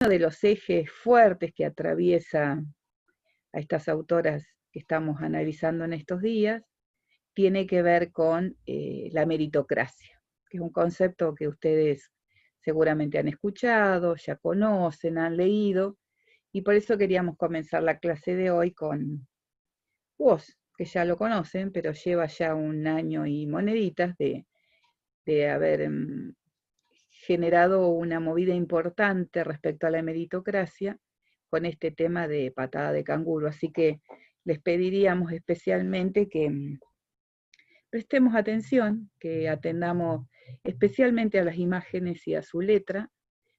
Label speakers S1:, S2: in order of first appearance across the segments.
S1: Uno de los ejes fuertes que atraviesa a estas autoras que estamos analizando en estos días tiene que ver con la meritocracia, que es un concepto que ustedes seguramente han escuchado, ya conocen, han leído, y por eso queríamos comenzar la clase de hoy con vos, que ya lo conocen, pero lleva ya un año y moneditas de haber generado una movida importante respecto a la meritocracia con este tema de patada de canguro. Así que les pediríamos especialmente que prestemos atención, que atendamos especialmente a las imágenes y a su letra,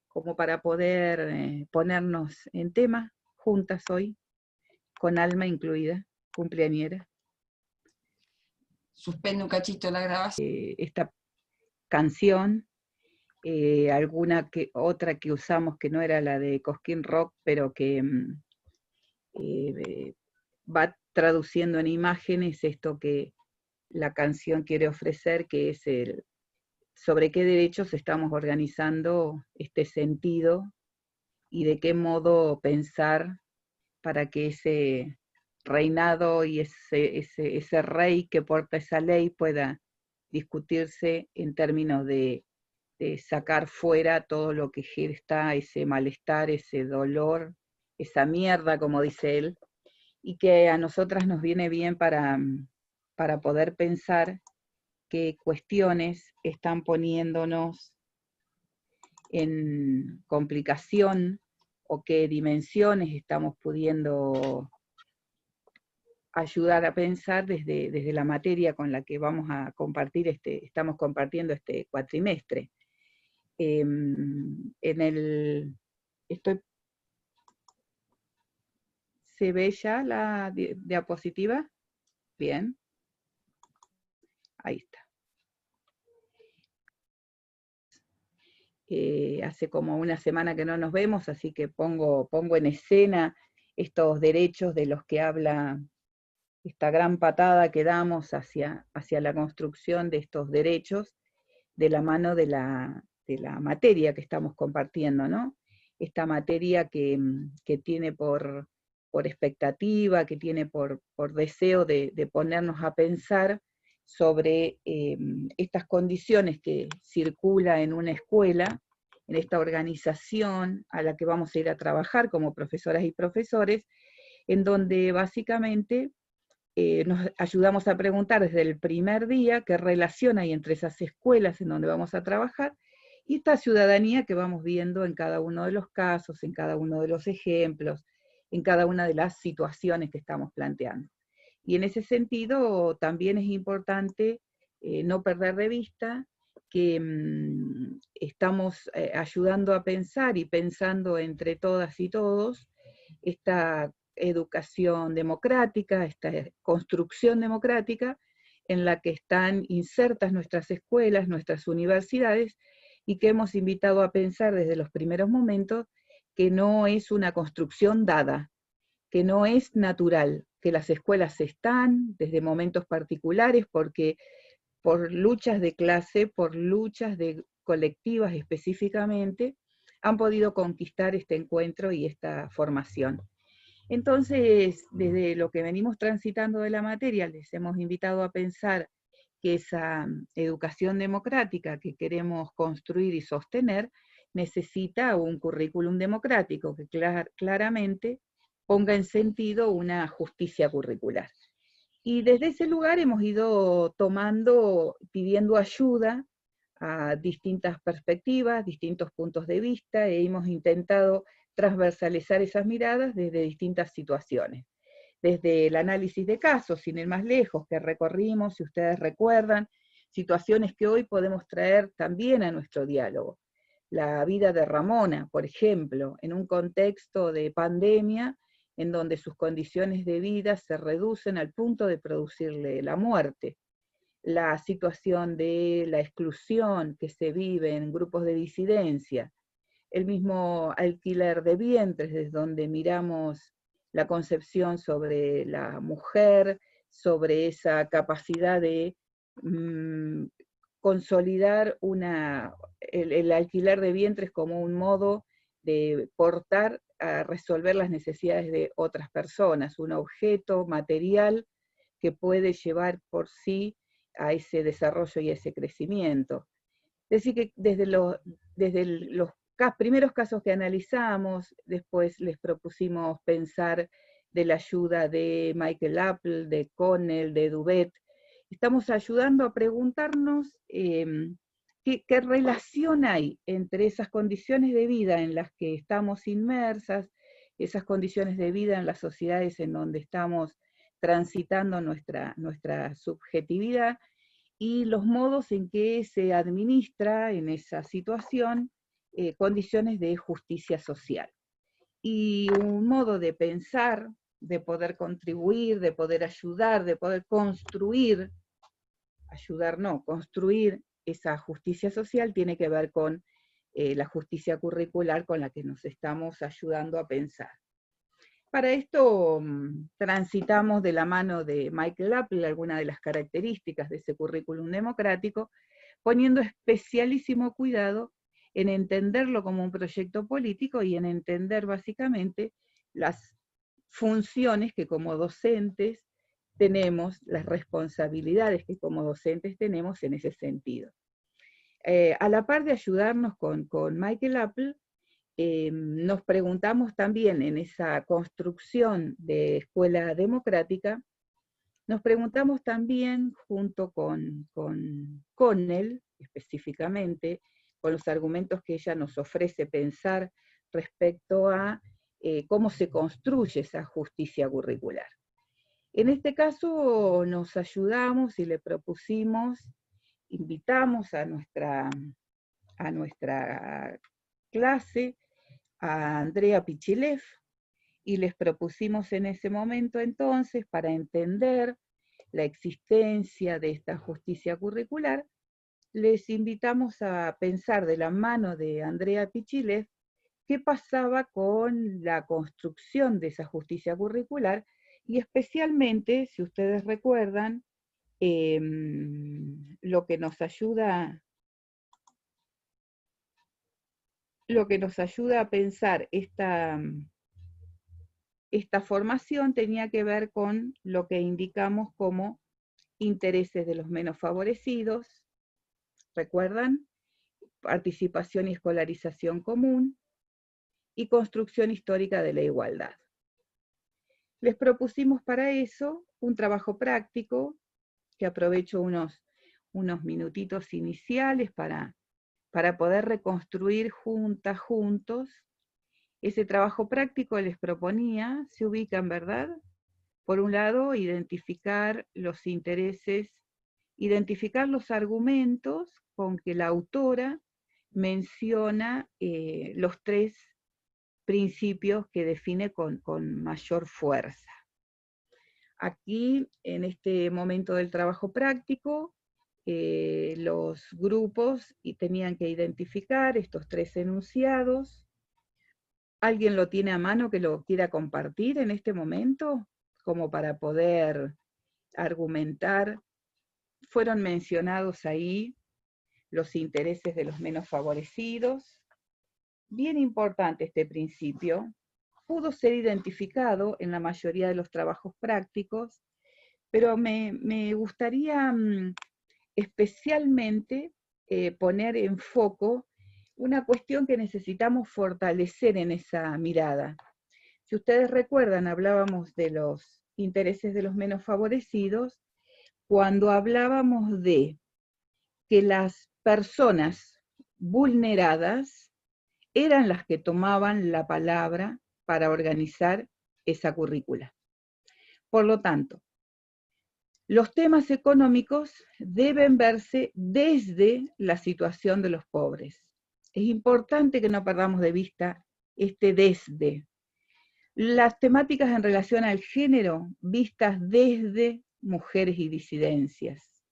S1: como para poder ponernos en tema juntas hoy, con Alma incluida, cumpleañera.
S2: Suspende un cachito la grabación.
S1: Esta canción, otra que usamos que no era la de Cosquín Rock, pero que va traduciendo en imágenes esto que la canción quiere ofrecer, que es el sobre qué derechos estamos organizando este sentido y de qué modo pensar para que ese reinado y ese rey que porta esa ley pueda discutirse en términos de sacar fuera todo lo que gesta ese malestar, ese dolor, esa mierda, como dice él, y que a nosotras nos viene bien para poder pensar qué cuestiones están poniéndonos en complicación o qué dimensiones estamos pudiendo ayudar a pensar desde la materia con la que vamos a compartir estamos compartiendo este cuatrimestre. ¿Se ve ya la diapositiva? Bien. Ahí está. Hace como una semana que no nos vemos, así que pongo en escena estos derechos de los que habla esta gran patada que damos hacia la construcción de estos derechos de la mano de la materia que estamos compartiendo, ¿no? Esta materia que tiene por expectativa, que tiene por deseo de ponernos a pensar sobre estas condiciones que circula en una escuela, en esta organización a la que vamos a ir a trabajar como profesoras y profesores, en donde básicamente nos ayudamos a preguntar desde el primer día qué relación hay entre esas escuelas en donde vamos a trabajar y esta ciudadanía que vamos viendo en cada uno de los casos, en cada uno de los ejemplos, en cada una de las situaciones que estamos planteando. Y en ese sentido también es importante no perder de vista que estamos ayudando a pensar y pensando entre todas y todos esta educación democrática, esta construcción democrática en la que están insertas nuestras escuelas, nuestras universidades, y que hemos invitado a pensar desde los primeros momentos que no es una construcción dada, que no es natural, que las escuelas están desde momentos particulares porque por luchas de clase, por luchas de colectivas específicamente, han podido conquistar este encuentro y esta formación. Entonces, desde lo que venimos transitando de la materia, les hemos invitado a pensar que esa educación democrática que queremos construir y sostener necesita un currículum democrático que claramente ponga en sentido una justicia curricular. Y desde ese lugar hemos ido pidiendo ayuda a distintas perspectivas, distintos puntos de vista, e hemos intentado transversalizar esas miradas desde distintas situaciones. Desde el análisis de casos, sin ir más lejos, que recorrimos, si ustedes recuerdan, situaciones que hoy podemos traer también a nuestro diálogo. La vida de Ramona, por ejemplo, en un contexto de pandemia, en donde sus condiciones de vida se reducen al punto de producirle la muerte. La situación de la exclusión que se vive en grupos de disidencia, el mismo alquiler de vientres, desde donde miramos la concepción sobre la mujer, sobre esa capacidad de consolidar el alquiler de vientres como un modo portar a resolver las necesidades de otras personas, un objeto material que puede llevar por sí a ese desarrollo y ese crecimiento. Es decir, que desde los primeros casos que analizamos, después les propusimos pensar de la ayuda de Michael Apple, de Connell, de Duvet. Estamos ayudando a preguntarnos ¿qué relación hay entre esas condiciones de vida en las que estamos inmersas, esas condiciones de vida en las sociedades en donde estamos transitando nuestra subjetividad, y los modos en que se administra en esa situación condiciones de justicia social. Y un modo de pensar, de poder contribuir, de poder ayudar, de poder construir, construir esa justicia social tiene que ver con la justicia curricular con la que nos estamos ayudando a pensar. Para esto transitamos de la mano de Michael Apple algunas de las características de ese currículum democrático, poniendo especialísimo cuidado en entenderlo como un proyecto político y en entender básicamente las funciones que como docentes tenemos, las responsabilidades que como docentes tenemos en ese sentido. A la par de ayudarnos con Michael Apple, nos preguntamos también en esa construcción de escuela democrática, nos preguntamos también junto con Connell, específicamente, con los argumentos que ella nos ofrece pensar respecto a cómo se construye esa justicia curricular. En este caso nos ayudamos y le propusimos, invitamos a nuestra clase a Andrea Pichilev, y les propusimos en ese momento entonces, para entender la existencia de esta justicia curricular, les invitamos a pensar de la mano de Andrea Pichilev qué pasaba con la construcción de esa justicia curricular, y especialmente, si ustedes recuerdan, lo que nos ayuda a pensar esta formación tenía que ver con lo que indicamos como intereses de los menos favorecidos, ¿recuerdan? Participación y escolarización común, y construcción histórica de la igualdad. Les propusimos para eso un trabajo práctico, que aprovecho unos minutitos iniciales para poder reconstruir juntos. Ese trabajo práctico les proponía, se ubican, ¿verdad? Por un lado, identificar los intereses, identificar los argumentos con que la autora menciona los tres principios que define con mayor fuerza. Aquí, en este momento del trabajo práctico, los grupos tenían que identificar estos tres enunciados. ¿Alguien lo tiene a mano que lo quiera compartir en este momento? Como para poder argumentar. Fueron mencionados ahí los intereses de los menos favorecidos. Bien importante este principio. Pudo ser identificado en la mayoría de los trabajos prácticos, pero me gustaría especialmente poner en foco una cuestión que necesitamos fortalecer en esa mirada. Si ustedes recuerdan, hablábamos de los intereses de los menos favorecidos, cuando hablábamos de que las personas vulneradas eran las que tomaban la palabra para organizar esa currícula. Por lo tanto, los temas económicos deben verse desde la situación de los pobres. Es importante que no perdamos de vista este desde. Las temáticas en relación al género vistas desde mujeres y disidencias.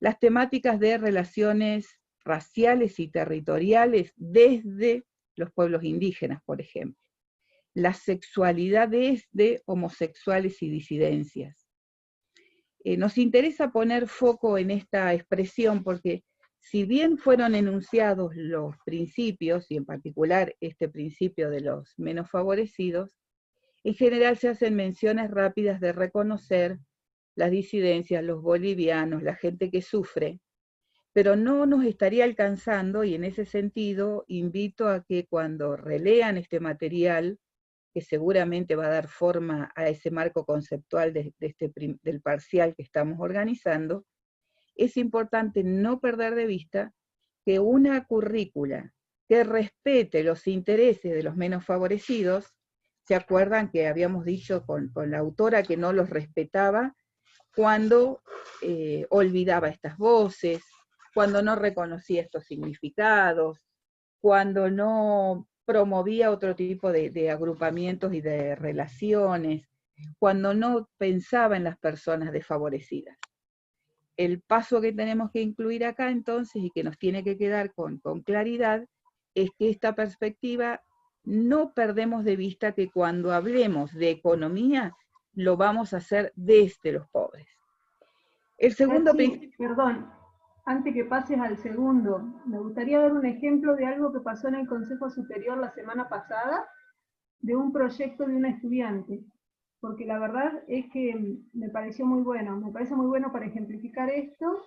S1: Las temáticas de relaciones raciales y territoriales desde los pueblos indígenas, por ejemplo. La sexualidad desde homosexuales y disidencias. Nos interesa poner foco en esta expresión porque si bien fueron enunciados los principios, y en particular este principio de los menos favorecidos, en general se hacen menciones rápidas de reconocer las disidencias, los bolivianos, la gente que sufre, pero no nos estaría alcanzando, y en ese sentido invito a que cuando relean este material, que seguramente va a dar forma a ese marco conceptual del parcial que estamos organizando, es importante no perder de vista que una currícula que respete los intereses de los menos favorecidos, ¿se acuerdan que habíamos dicho con la autora que no los respetaba cuando olvidaba estas voces, cuando no reconocía estos significados, cuando no promovía otro tipo de agrupamientos y de relaciones, cuando no pensaba en las personas desfavorecidas? El paso que tenemos que incluir acá entonces, y que nos tiene que quedar con claridad, es que esta perspectiva no perdemos de vista que cuando hablemos de economía, lo vamos a hacer desde los pobres. El segundo principio...
S2: Perdón, antes que pases al segundo, me gustaría dar un ejemplo de algo que pasó en el Consejo Superior la semana pasada, de un proyecto de una estudiante, porque la verdad es que me pareció muy bueno, me parece muy bueno para ejemplificar esto.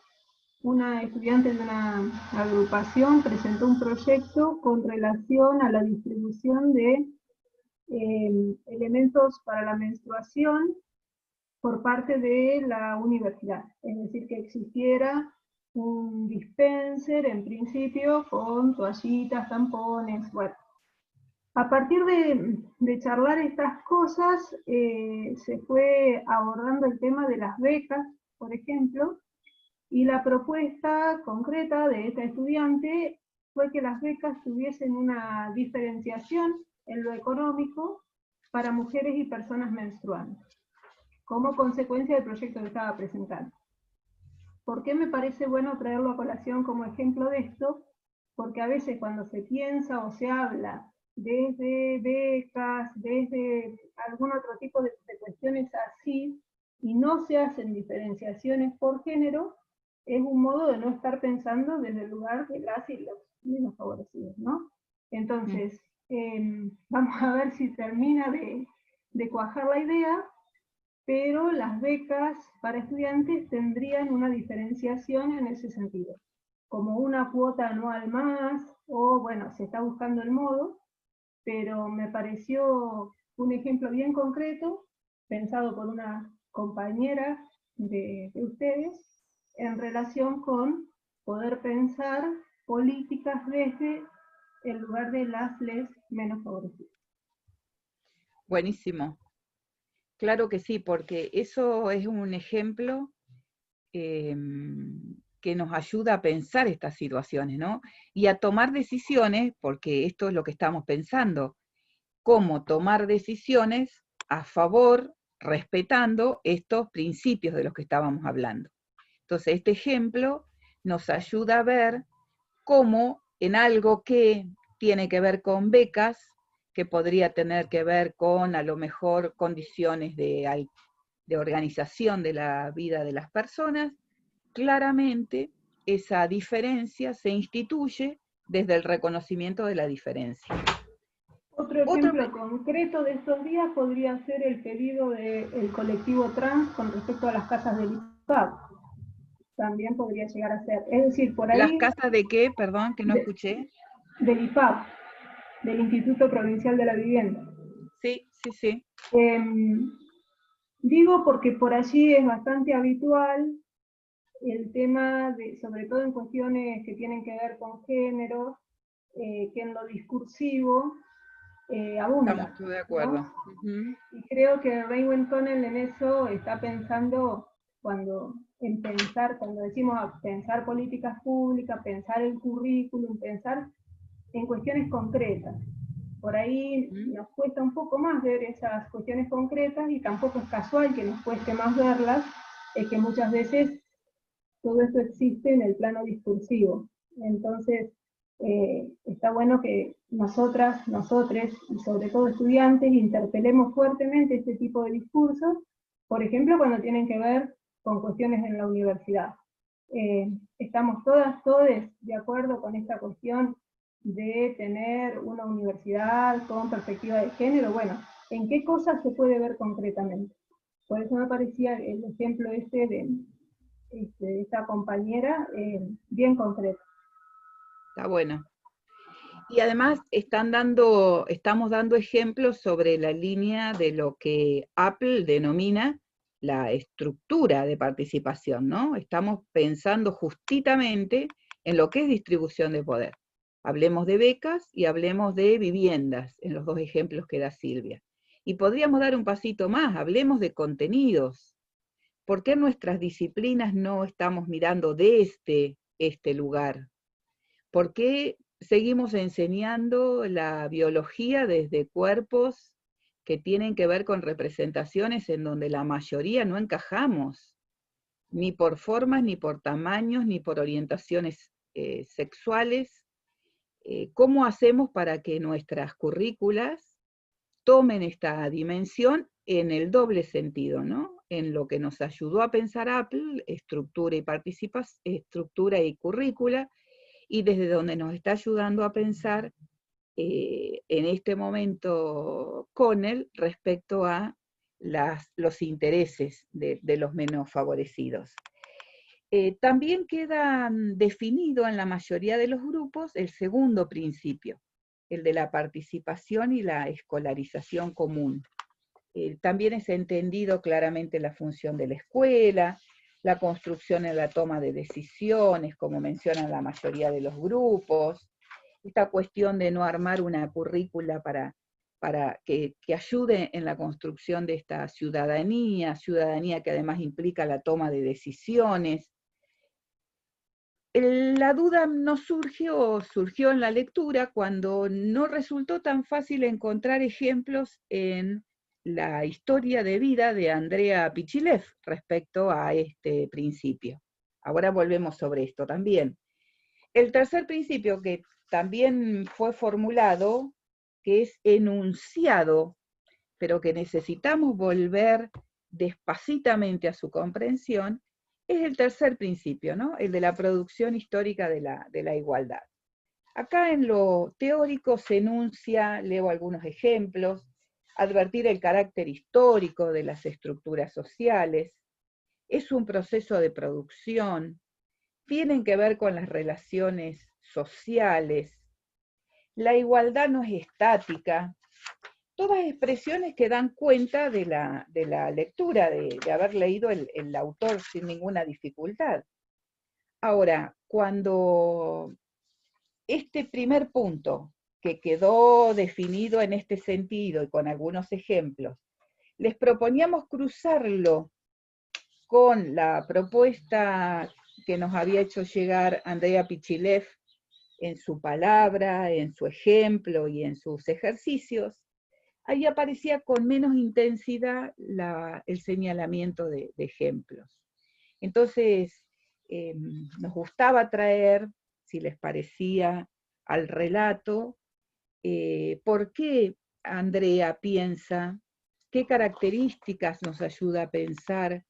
S2: Una estudiante de una agrupación presentó un proyecto con relación a la distribución de elementos para la menstruación por parte de la universidad, es decir, que existiera un dispenser en principio con toallitas, tampones, bueno. A partir de charlar estas cosas, se fue abordando el tema de las becas, por ejemplo, y la propuesta concreta de esta estudiante fue que las becas tuviesen una diferenciación en lo económico para mujeres y personas menstruantes, como consecuencia del proyecto que estaba presentando. ¿Por qué me parece bueno traerlo a colación como ejemplo de esto? Porque a veces cuando se piensa o se habla desde becas, desde algún otro tipo de cuestiones así, y no se hacen diferenciaciones por género, es un modo de no estar pensando desde el lugar de las y los menos favorecidos, ¿no? Entonces, vamos a ver si termina de cuajar la idea, pero las becas para estudiantes tendrían una diferenciación en ese sentido, como una cuota anual más, o bueno, se está buscando el modo, pero me pareció un ejemplo bien concreto, pensado por una compañera de ustedes, en relación con poder pensar políticas desde el lugar de las les menos favorecidas.
S1: Buenísimo. Claro que sí, porque eso es un ejemplo que nos ayuda a pensar estas situaciones, ¿no? Y a tomar decisiones, porque esto es lo que estamos pensando, cómo tomar decisiones a favor, respetando estos principios de los que estábamos hablando. Entonces, este ejemplo nos ayuda a ver cómo en algo que tiene que ver con becas, que podría tener que ver con a lo mejor condiciones de organización de la vida de las personas, claramente esa diferencia se instituye desde el reconocimiento de la diferencia.
S2: Otro ejemplo concreto de estos días podría ser el pedido del colectivo trans con respecto a las casas del IPAP. También podría llegar a ser. Es decir, por ahí...
S1: ¿Las casas de qué? Perdón, que no escuché.
S2: Del IPAP, del Instituto Provincial de la Vivienda.
S1: Sí, sí, sí.
S2: Digo porque por allí es bastante habitual el tema, sobre todo en cuestiones que tienen que ver con género, que en lo discursivo abunda.
S1: Estamos de acuerdo.
S2: ¿No? Y creo que Raymond Connell en eso está pensando cuando decimos pensar políticas públicas, pensar el currículum, pensar en cuestiones concretas. Por ahí nos cuesta un poco más ver esas cuestiones concretas y tampoco es casual que nos cueste más verlas, es que muchas veces todo esto existe en el plano discursivo. Entonces, está bueno que nosotras, nosotres, y sobre todo estudiantes, interpelemos fuertemente este tipo de discursos, por ejemplo, cuando tienen que ver con cuestiones en la universidad. estamos todos de acuerdo con esta cuestión de tener una universidad con perspectiva de género. Bueno, ¿en qué cosas se puede ver concretamente? Por eso me parecía el ejemplo de esta compañera bien concreto.
S1: Está bueno. Y además estamos dando ejemplos sobre la línea de lo que Apple denomina la estructura de participación, ¿no? Estamos pensando justamente en lo que es distribución de poder. Hablemos de becas y hablemos de viviendas, en los dos ejemplos que da Silvia. Y podríamos dar un pasito más, hablemos de contenidos. ¿Por qué en nuestras disciplinas no estamos mirando desde este lugar? ¿Por qué seguimos enseñando la biología desde cuerpos que tienen que ver con representaciones en donde la mayoría no encajamos, ni por formas, ni por tamaños, ni por orientaciones sexuales? ¿Cómo hacemos para que nuestras currículas tomen esta dimensión en el doble sentido, ¿no? En lo que nos ayudó a pensar Apple, estructura y currícula, y desde donde nos está ayudando a pensar en este momento Connell respecto a los intereses de los menos favorecidos. También queda definido en la mayoría de los grupos el segundo principio, el de la participación y la escolarización común. También es entendido claramente la función de la escuela, la construcción en la toma de decisiones, como mencionan la mayoría de los grupos, esta cuestión de no armar una currícula para que ayude en la construcción de esta ciudadanía que además implica la toma de decisiones. La duda nos surgió en la lectura cuando no resultó tan fácil encontrar ejemplos en la historia de vida de Andrea Pichilev respecto a este principio. Ahora volvemos sobre esto también. El tercer principio que también fue formulado, que es enunciado, pero que necesitamos volver despacitamente a su comprensión, es el tercer principio, ¿no? El de la producción histórica de la igualdad. Acá en lo teórico se enuncia, leo algunos ejemplos, advertir el carácter histórico de las estructuras sociales, es un proceso de producción, tienen que ver con las relaciones sociales, la igualdad no es estática, todas expresiones que dan cuenta de la lectura, de haber leído el autor sin ninguna dificultad. Ahora, cuando este primer punto, que quedó definido en este sentido y con algunos ejemplos, les proponíamos cruzarlo con la propuesta que nos había hecho llegar Andrea Pichilev en su palabra, en su ejemplo y en sus ejercicios, ahí aparecía con menos intensidad el señalamiento de ejemplos. Entonces, nos gustaba traer, si les parecía, al relato, por qué Andrea piensa, qué características nos ayuda a pensar,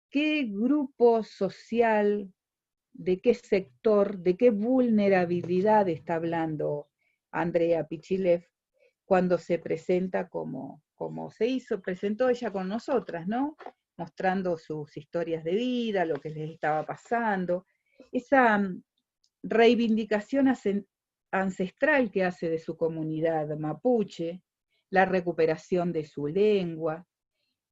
S1: qué grupo social, de qué sector, de qué vulnerabilidad está hablando Andrea Pichilev cuando se presenta como presentó ella con nosotras, ¿no? Mostrando sus historias de vida, lo que les estaba pasando, esa reivindicación ancestral que hace de su comunidad mapuche, la recuperación de su lengua,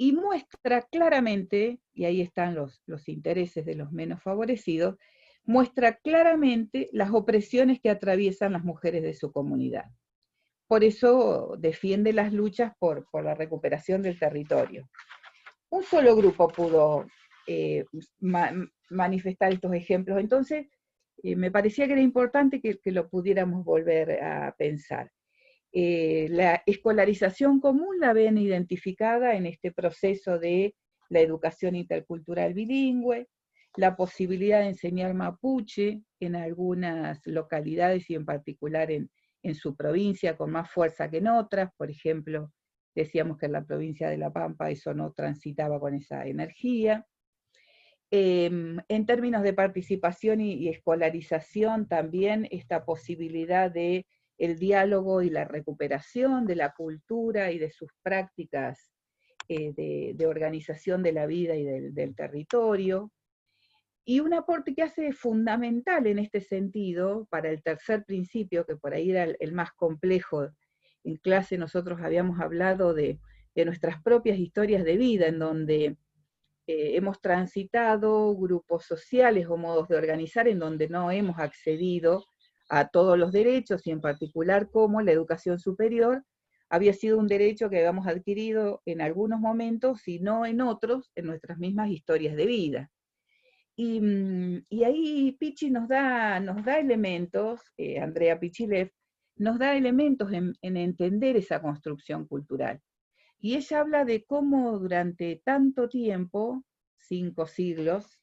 S1: y muestra claramente, y ahí están los intereses de los menos favorecidos, muestra claramente las opresiones que atraviesan las mujeres de su comunidad. Por eso defiende las luchas por la recuperación del territorio. Un solo grupo pudo manifestar estos ejemplos, entonces me parecía que era importante que lo pudiéramos volver a pensar. La escolarización común la ven identificada en este proceso de la educación intercultural bilingüe, la posibilidad de enseñar mapuche en algunas localidades y en particular en su provincia con más fuerza que en otras. Por ejemplo, decíamos que en la provincia de La Pampa eso no transitaba con esa energía. En términos de participación y escolarización, también esta posibilidad de el diálogo y la recuperación de la cultura y de sus prácticas de organización de la vida y del territorio. Y un aporte que hace fundamental en este sentido, para el tercer principio, que por ahí era el más complejo. En clase nosotros habíamos hablado de nuestras propias historias de vida, en donde hemos transitado grupos sociales o modos de organizar en donde no hemos accedido a todos los derechos, y en particular cómo la educación superior había sido un derecho que habíamos adquirido en algunos momentos y no en otros, en nuestras mismas historias de vida. Y ahí Pichi nos da elementos, Andrea Pichilev, nos da elementos en entender esa construcción cultural. Y ella habla de cómo durante tanto tiempo, 5 siglos,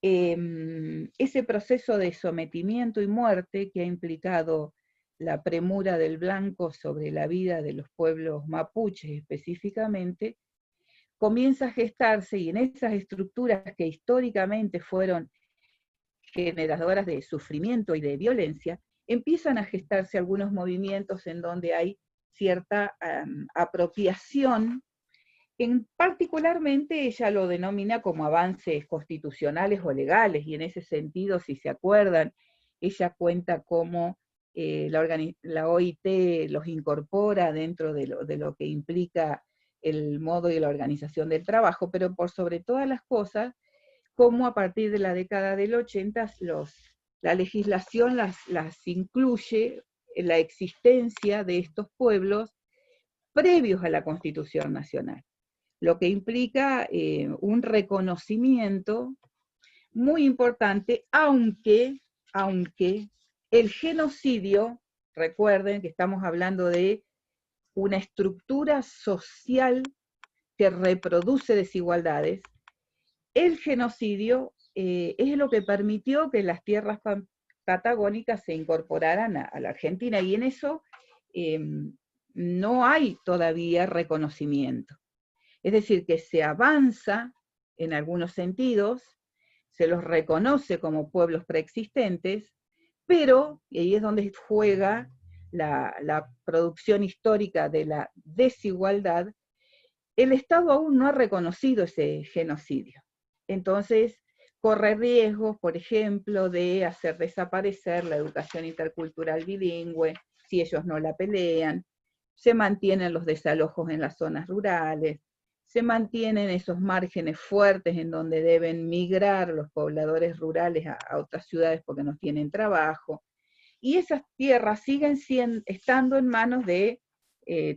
S1: ese proceso de sometimiento y muerte que ha implicado la premura del blanco sobre la vida de los pueblos mapuches específicamente, comienza a gestarse, y en esas estructuras que históricamente fueron generadoras de sufrimiento y de violencia, empiezan a gestarse algunos movimientos en donde hay cierta apropiación. Particularmente ella lo denomina como avances constitucionales o legales, y en ese sentido, si se acuerdan, ella cuenta cómo la OIT los incorpora dentro de lo que implica el modo y la organización del trabajo, pero por sobre todas las cosas, cómo a partir de la década del 80 la legislación las incluye en la existencia de estos pueblos previos a la Constitución Nacional, lo que implica un reconocimiento muy importante, aunque el genocidio, recuerden que estamos hablando de una estructura social que reproduce desigualdades, el genocidio es lo que permitió que las tierras patagónicas se incorporaran a la Argentina, y en eso no hay todavía reconocimiento. Es decir, que se avanza en algunos sentidos, se los reconoce como pueblos preexistentes, pero, y ahí es donde juega la producción histórica de la desigualdad, el Estado aún no ha reconocido ese genocidio. Entonces, corre riesgos, por ejemplo, de hacer desaparecer la educación intercultural bilingüe si ellos no la pelean, se mantienen los desalojos en las zonas rurales, se mantienen esos márgenes fuertes en donde deben migrar los pobladores rurales a otras ciudades porque no tienen trabajo, y esas tierras siguen estando en manos de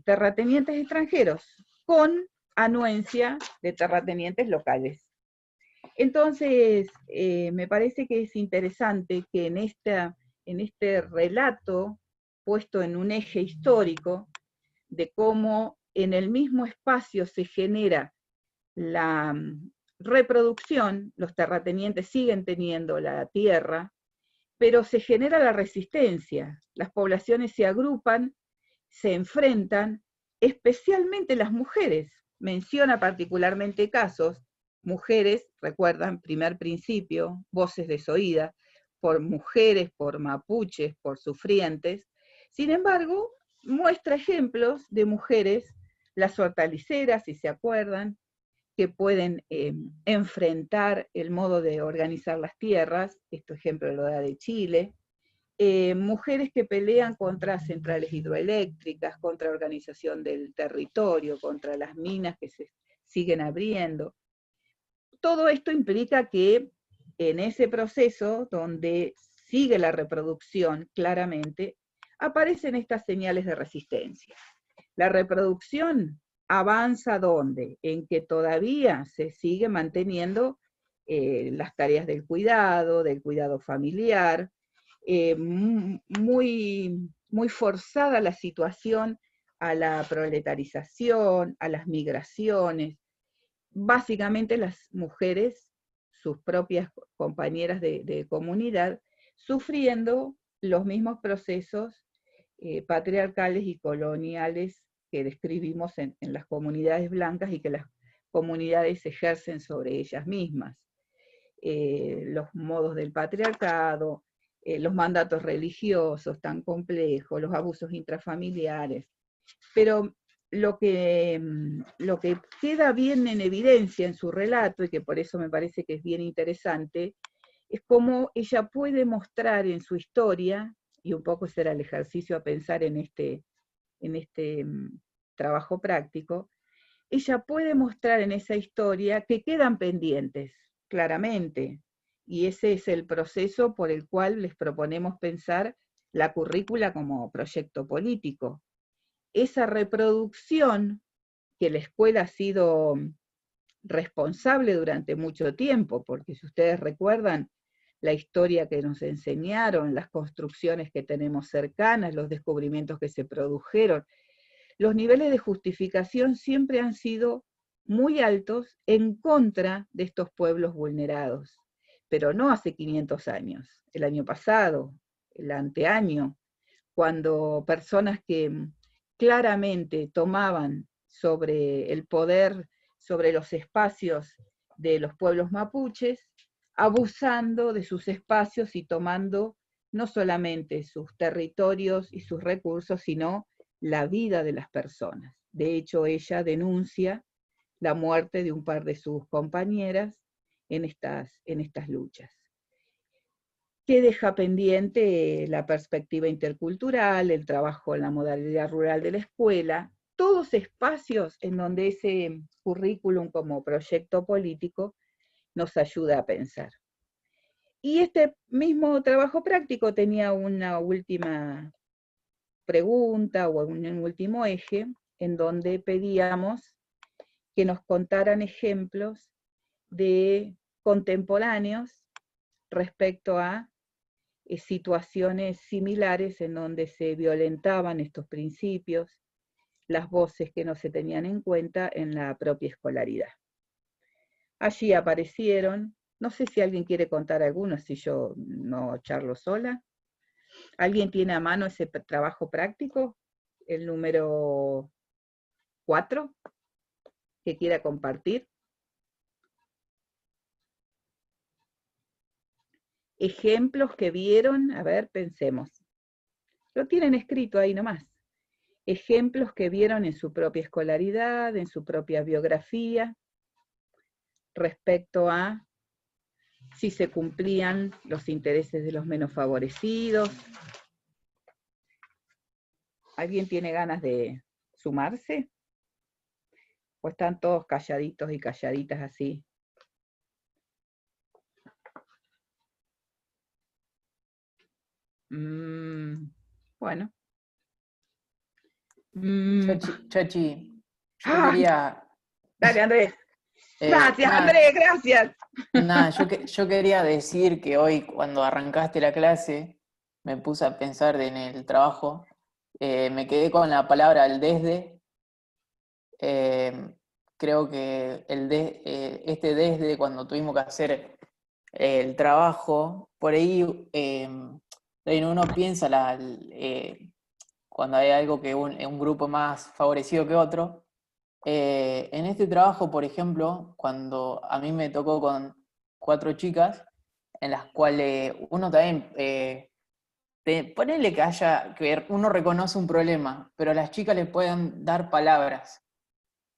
S1: terratenientes extranjeros, con anuencia de terratenientes locales. Entonces, me parece que es interesante que en este relato puesto en un eje histórico de cómo en el mismo espacio se genera la reproducción, los terratenientes siguen teniendo la tierra, pero se genera la resistencia, las poblaciones se agrupan, se enfrentan, especialmente las mujeres. Menciona particularmente casos, mujeres, recuerdan, primer principio, voces desoídas, por mujeres, por mapuches, por sufrientes. Sin embargo, muestra ejemplos de mujeres, las hortaliceras, si se acuerdan, que pueden enfrentar el modo de organizar las tierras, este ejemplo lo da de Chile, mujeres que pelean contra centrales hidroeléctricas, contra organización del territorio, contra las minas que se siguen abriendo. Todo esto implica que en ese proceso, donde sigue la reproducción claramente, aparecen estas señales de resistencia. La reproducción avanza ¿dónde? En que todavía se sigue manteniendo las tareas del cuidado familiar, muy, muy forzada la situación a la proletarización, a las migraciones. Básicamente las mujeres, sus propias compañeras de comunidad, sufriendo los mismos procesos patriarcales y coloniales que describimos en las comunidades blancas y que las comunidades ejercen sobre ellas mismas. los modos del patriarcado, los mandatos religiosos tan complejos, los abusos intrafamiliares. Pero lo que queda bien en evidencia en su relato, y que por eso me parece que es bien interesante, es cómo ella puede mostrar en su historia, y un poco ese era el ejercicio a pensar en este trabajo práctico, ella puede mostrar en esa historia que quedan pendientes, claramente, y ese es el proceso por el cual les proponemos pensar la currícula como proyecto político. Esa reproducción que la escuela ha sido responsable durante mucho tiempo, porque si ustedes recuerdan la historia que nos enseñaron, las construcciones que tenemos cercanas, los descubrimientos que se produjeron, los niveles de justificación siempre han sido muy altos en contra de estos pueblos vulnerados, pero no hace 500 años, el año pasado, el anteaño, cuando personas que claramente tomaban sobre el poder, sobre los espacios de los pueblos mapuches, abusando de sus espacios y tomando no solamente sus territorios y sus recursos, sino la vida de las personas. De hecho, ella denuncia la muerte de un par de sus compañeras en estas luchas. Que deja pendiente la perspectiva intercultural, el trabajo en la modalidad rural de la escuela, todos espacios en donde ese currículum como proyecto político nos ayuda a pensar. Y este mismo trabajo práctico tenía una última pregunta o un último eje en donde pedíamos que nos contaran ejemplos de contemporáneos respecto a situaciones similares en donde se violentaban estos principios, las voces que no se tenían en cuenta en la propia escolaridad. Allí aparecieron, no sé si alguien quiere contar algunos, si yo no charlo sola. ¿Alguien tiene a mano ese trabajo práctico? El número 4, que quiera compartir. Ejemplos que vieron, a ver, pensemos. Lo tienen escrito ahí nomás. Ejemplos que vieron en su propia escolaridad, en su propia biografía, respecto a si se cumplían los intereses de los menos favorecidos. ¿Alguien tiene ganas de sumarse? ¿O están todos calladitos y calladitas así? Bueno.
S3: Chachi, yo
S1: ¡Ay!
S3: quería...
S1: Dale, Andrés. Gracias, Andrés, gracias.
S3: Yo quería decir que hoy, cuando arrancaste la clase, me puse a pensar en el trabajo, me quedé con la palabra el desde. Creo que este desde, cuando tuvimos que hacer el trabajo, por ahí uno piensa cuando hay algo que un grupo más favorecido que otro. En este trabajo, por ejemplo, cuando a mí me tocó con 4 chicas, en las cuales uno también, ponele que uno reconoce un problema, pero a las chicas le pueden dar palabras.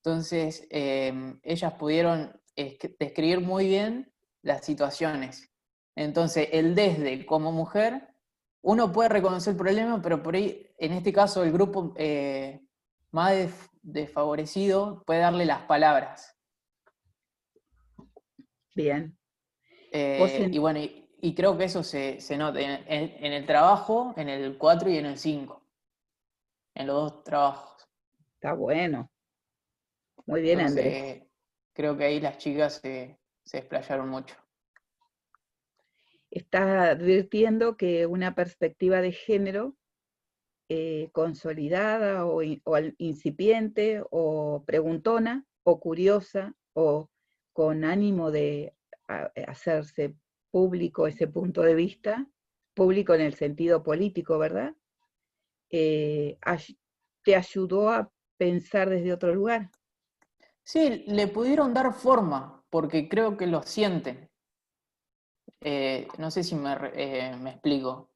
S3: Entonces, ellas pudieron describir muy bien las situaciones. Entonces, el desde como mujer, uno puede reconocer el problema, pero por ahí, en este caso, el grupo más desfavorecido puede darle las palabras.
S1: Bien.
S3: Y bueno, y creo que eso se nota en el trabajo, en el 4 y en el 5. En los 2 trabajos.
S1: Está bueno. Muy bien,
S3: Entonces,
S1: Andrés.
S3: creo que ahí las chicas se explayaron mucho.
S1: Está advirtiendo que una perspectiva de género consolidada o incipiente o preguntona o curiosa o con ánimo de hacerse público ese punto de vista, público en el sentido político, ¿verdad? ¿Te ayudó a pensar desde otro lugar?
S3: Sí, le pudieron dar forma, porque creo que lo sienten. no sé si me explico.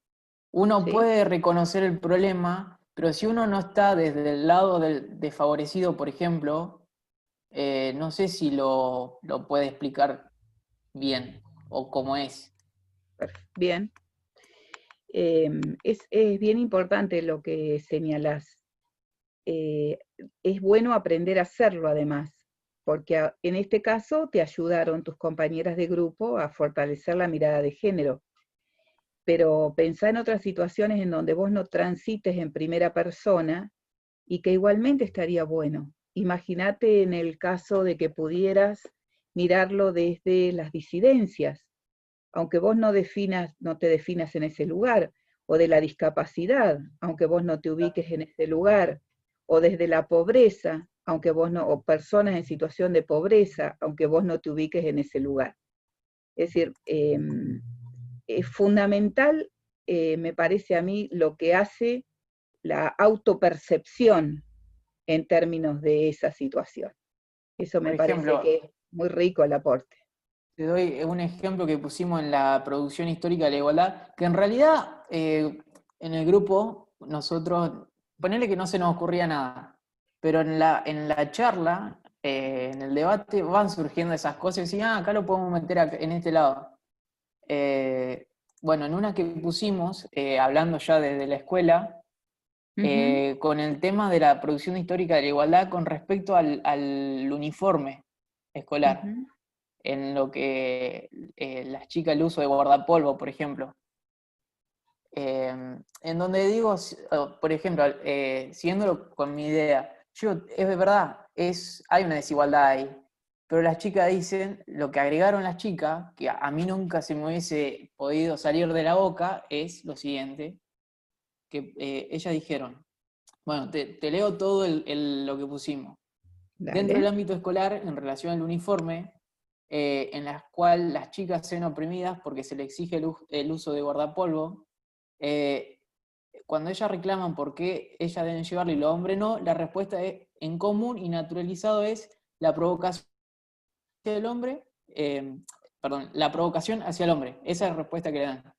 S3: Uno
S1: ¿sí?
S3: puede reconocer el problema, pero si uno no está desde el lado del desfavorecido, por ejemplo, no sé si lo puede explicar bien o cómo es.
S1: Bien. Es bien importante lo que señalás. Es bueno aprender a hacerlo además, porque en este caso te ayudaron tus compañeras de grupo a fortalecer la mirada de género. Pero pensá en otras situaciones en donde vos no transites en primera persona y que igualmente estaría bueno. Imagínate en el caso de que pudieras mirarlo desde las disidencias, aunque vos no te definas en ese lugar, o de la discapacidad, aunque vos no te ubiques en ese lugar, o desde la pobreza, aunque vos no, o personas en situación de pobreza, aunque vos no te ubiques en ese lugar. Es decir, es fundamental, me parece a mí, lo que hace la autopercepción en términos de esa situación. Eso
S3: Por
S1: me parece
S3: ejemplo,
S1: que es muy rico el aporte.
S3: te doy un ejemplo que pusimos en la producción histórica de la igualdad, que en realidad en el grupo nosotros, ponerle que no se nos ocurría nada, pero en la charla, en el debate, van surgiendo esas cosas y decían, acá lo podemos meter en este lado. Eh, bueno, en una que pusimos, hablando ya desde la escuela,
S1: Ujú,
S3: con el tema de la producción histórica de la igualdad con respecto al uniforme escolar,
S1: ujú,
S3: en lo que las chicas el uso de guardapolvo, por ejemplo. En donde digo, por ejemplo, siguiéndolo con mi idea, yo, es verdad, hay una desigualdad ahí, pero las chicas dicen, lo que agregaron las chicas, que a mí nunca se me hubiese podido salir de la boca, es lo siguiente, que ellas dijeron, bueno, te leo todo lo que pusimos. Dentro del
S1: dale.
S3: ámbito escolar, en relación al uniforme, en la cual las chicas sean oprimidas porque se les exige el uso de guardapolvo, eh, cuando ellas reclaman por qué ellas deben llevarlo y los hombres no, la respuesta es, en común y naturalizado es la provocación hacia el hombre, perdón, la provocación hacia el hombre. Esa es la respuesta que le dan.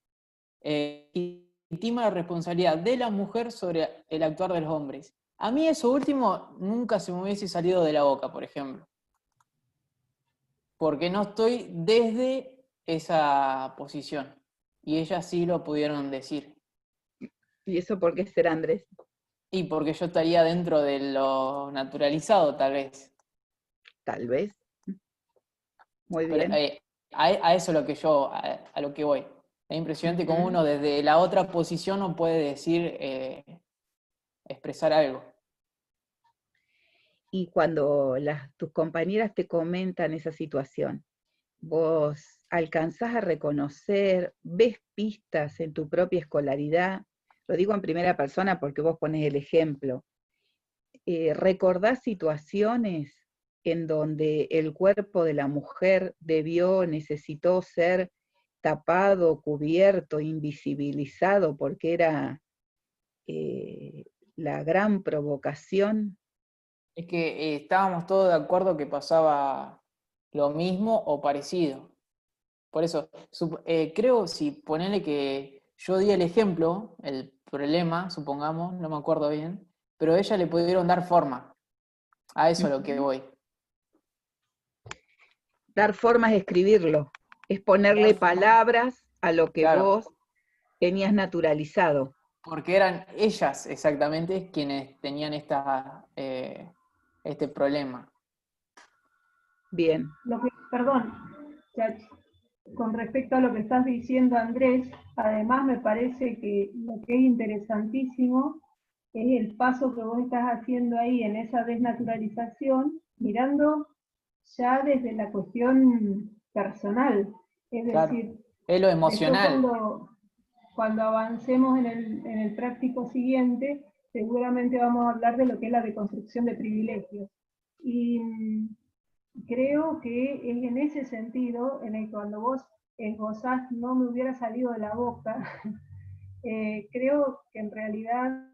S3: Y intima la responsabilidad de la mujer sobre el actuar de los hombres. A mí eso último nunca se me hubiese salido de la boca, por ejemplo, porque no estoy desde esa posición. Y ellas sí lo pudieron decir.
S1: ¿Y eso por qué será, Andrés?
S3: Y porque yo estaría dentro de lo naturalizado, tal vez.
S1: Tal vez. Muy
S3: Pero
S1: bien.
S3: a eso es lo que a lo que voy. Es impresionante cómo
S1: Ujú.
S3: uno desde la otra posición no puede decir, expresar algo.
S1: Y cuando tus compañeras te comentan esa situación, vos alcanzás a reconocer, ves pistas en tu propia escolaridad, lo digo en primera persona porque vos pones el ejemplo, recordás situaciones en donde el cuerpo de la mujer necesitó ser tapado, cubierto, invisibilizado, porque era eh, la gran provocación.
S3: Es que estábamos todos de acuerdo que pasaba lo mismo o parecido. Por eso, creo, si ponele que yo di el ejemplo, el problema, supongamos, no me acuerdo bien, pero a ella le pudieron dar forma. A eso a lo que
S1: Ujú.
S3: voy.
S1: Dar formas de escribirlo, es
S3: Dar
S1: ponerle
S3: forma,
S1: palabras a lo que
S3: claro,
S1: vos tenías naturalizado.
S3: porque eran ellas exactamente quienes tenían este problema.
S1: Bien.
S2: Perdón, Chachi, con respecto a lo que estás diciendo, Andrés, además me parece que lo que es interesantísimo es el paso que vos estás haciendo ahí en esa desnaturalización, mirando ya desde la cuestión personal. Es
S3: Claro,
S2: decir,
S3: es lo
S2: después
S3: emocional.
S2: cuando avancemos en el práctico siguiente, seguramente vamos a hablar de lo que es la deconstrucción de privilegios. Y creo que es en ese sentido en el que cuando vos esbozás no me hubiera salido de la boca, creo que en realidad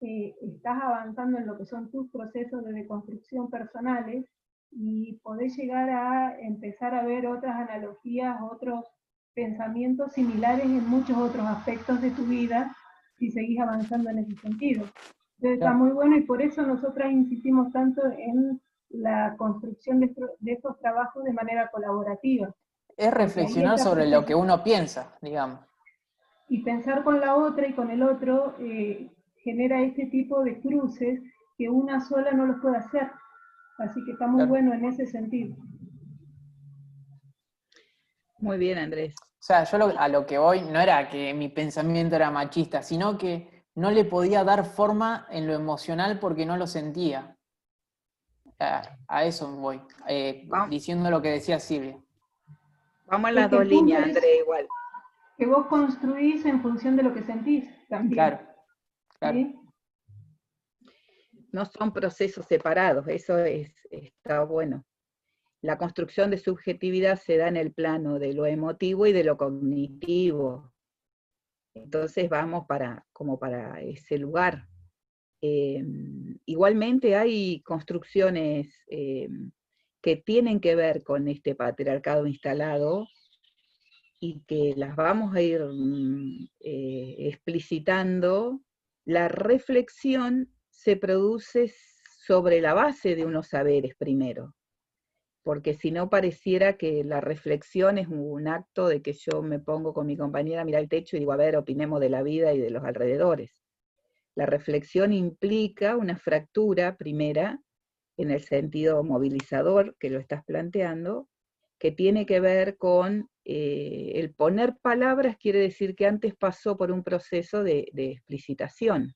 S2: estás avanzando en lo que son tus procesos de deconstrucción personales y podés llegar a empezar a ver otras analogías, otros pensamientos similares en muchos otros aspectos de tu vida si seguís avanzando en ese sentido. Entonces está muy bueno y por eso nosotras insistimos tanto en la construcción de estos trabajos de manera colaborativa.
S3: Es reflexionar sobre lo que uno piensa, digamos.
S2: Y pensar con la otra y con el otro genera este tipo de cruces que una sola no los puede hacer. Así que está muy bueno en ese sentido.
S1: Muy bien, Andrés.
S3: O sea, yo a lo que voy no era que mi pensamiento era machista, sino que no le podía dar forma en lo emocional porque no lo sentía. A eso voy, diciendo lo que decía Silvia.
S1: Vamos en las dos líneas, Andrés, igual.
S2: Que vos construís en función de lo que sentís también.
S3: Claro, claro.
S2: ¿Sí?
S1: No son procesos separados, eso está bueno. La construcción de subjetividad se da en el plano de lo emotivo y de lo cognitivo. Entonces vamos como para ese lugar. Igualmente hay construcciones que tienen que ver con este patriarcado instalado y que las vamos a ir explicitando. La reflexión se produce sobre la base de unos saberes primero, porque si no pareciera que la reflexión es un acto de que yo me pongo con mi compañera a mirar el techo y digo, a ver, opinemos de la vida y de los alrededores. La reflexión implica una fractura primera, en el sentido movilizador que lo estás planteando, que tiene que ver con el poner palabras, quiere decir que antes pasó por un proceso de explicitación.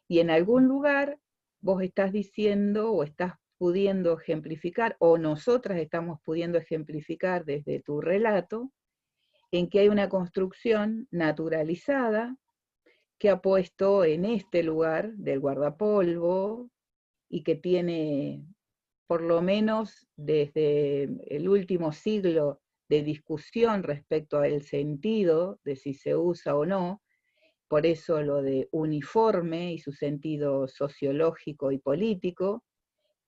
S1: Y en algún lugar vos estás diciendo o estás pudiendo ejemplificar, o nosotras estamos pudiendo ejemplificar desde tu relato, en que hay una construcción naturalizada que ha puesto en este lugar del guardapolvo y que tiene, por lo menos desde el último siglo de discusión respecto al sentido de si se usa o no, por eso lo de uniforme y su sentido sociológico y político,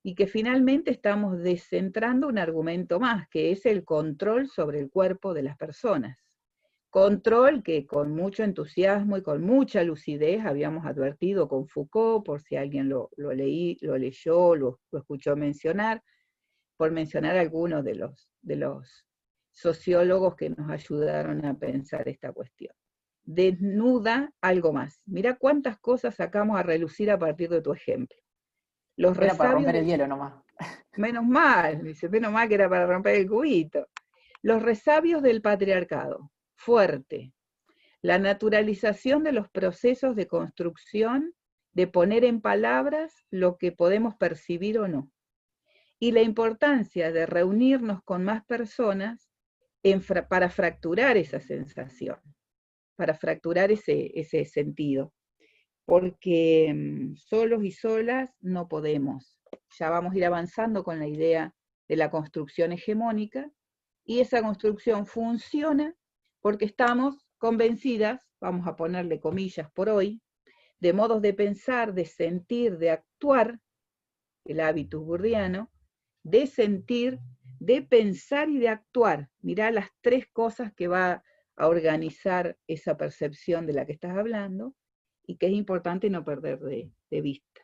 S1: y que finalmente estamos descentrando un argumento más, que es el control sobre el cuerpo de las personas. Control que con mucho entusiasmo y con mucha lucidez habíamos advertido con Foucault, por si alguien lo leyó, lo escuchó mencionar, por mencionar algunos de los sociólogos que nos ayudaron a pensar esta cuestión. Desnuda algo más. Mirá cuántas cosas sacamos a relucir a partir de tu ejemplo. Los
S3: Era para romper el hielo nomás.
S1: Menos mal, dice, menos mal que era para romper el cubito. Los resabios del patriarcado, fuerte. La naturalización de los procesos de construcción, de poner en palabras lo que podemos percibir o no. Y la importancia de reunirnos con más personas para fracturar esa sensación, para fracturar ese sentido. Porque solos y solas no podemos. Ya vamos a ir avanzando con la idea de la construcción hegemónica, y esa construcción funciona porque estamos convencidas, vamos a ponerle comillas por hoy, de modos de pensar, de sentir, de actuar, el hábitus burdiano, de sentir, de pensar y de actuar. Mirá las tres cosas que va a organizar esa percepción de la que estás hablando, y que es importante no perder de vista.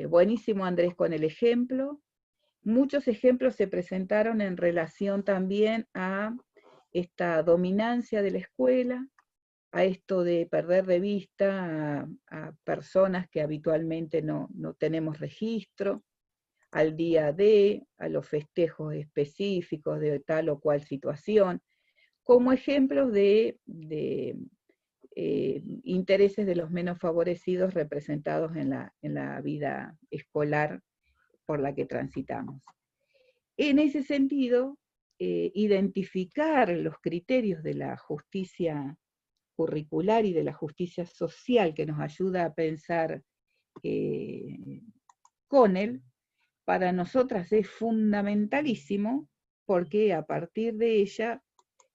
S1: Buenísimo, Andrés, con el ejemplo. Muchos ejemplos se presentaron en relación también a esta dominancia de la escuela, a esto de perder de vista a personas que habitualmente no tenemos registro, al día a los festejos específicos de tal o cual situación, como ejemplos de intereses de los menos favorecidos representados en la vida escolar por la que transitamos. En ese sentido, identificar los criterios de la justicia curricular y de la justicia social que nos ayuda a pensar con él, para nosotras es fundamentalísimo, porque a partir de ella,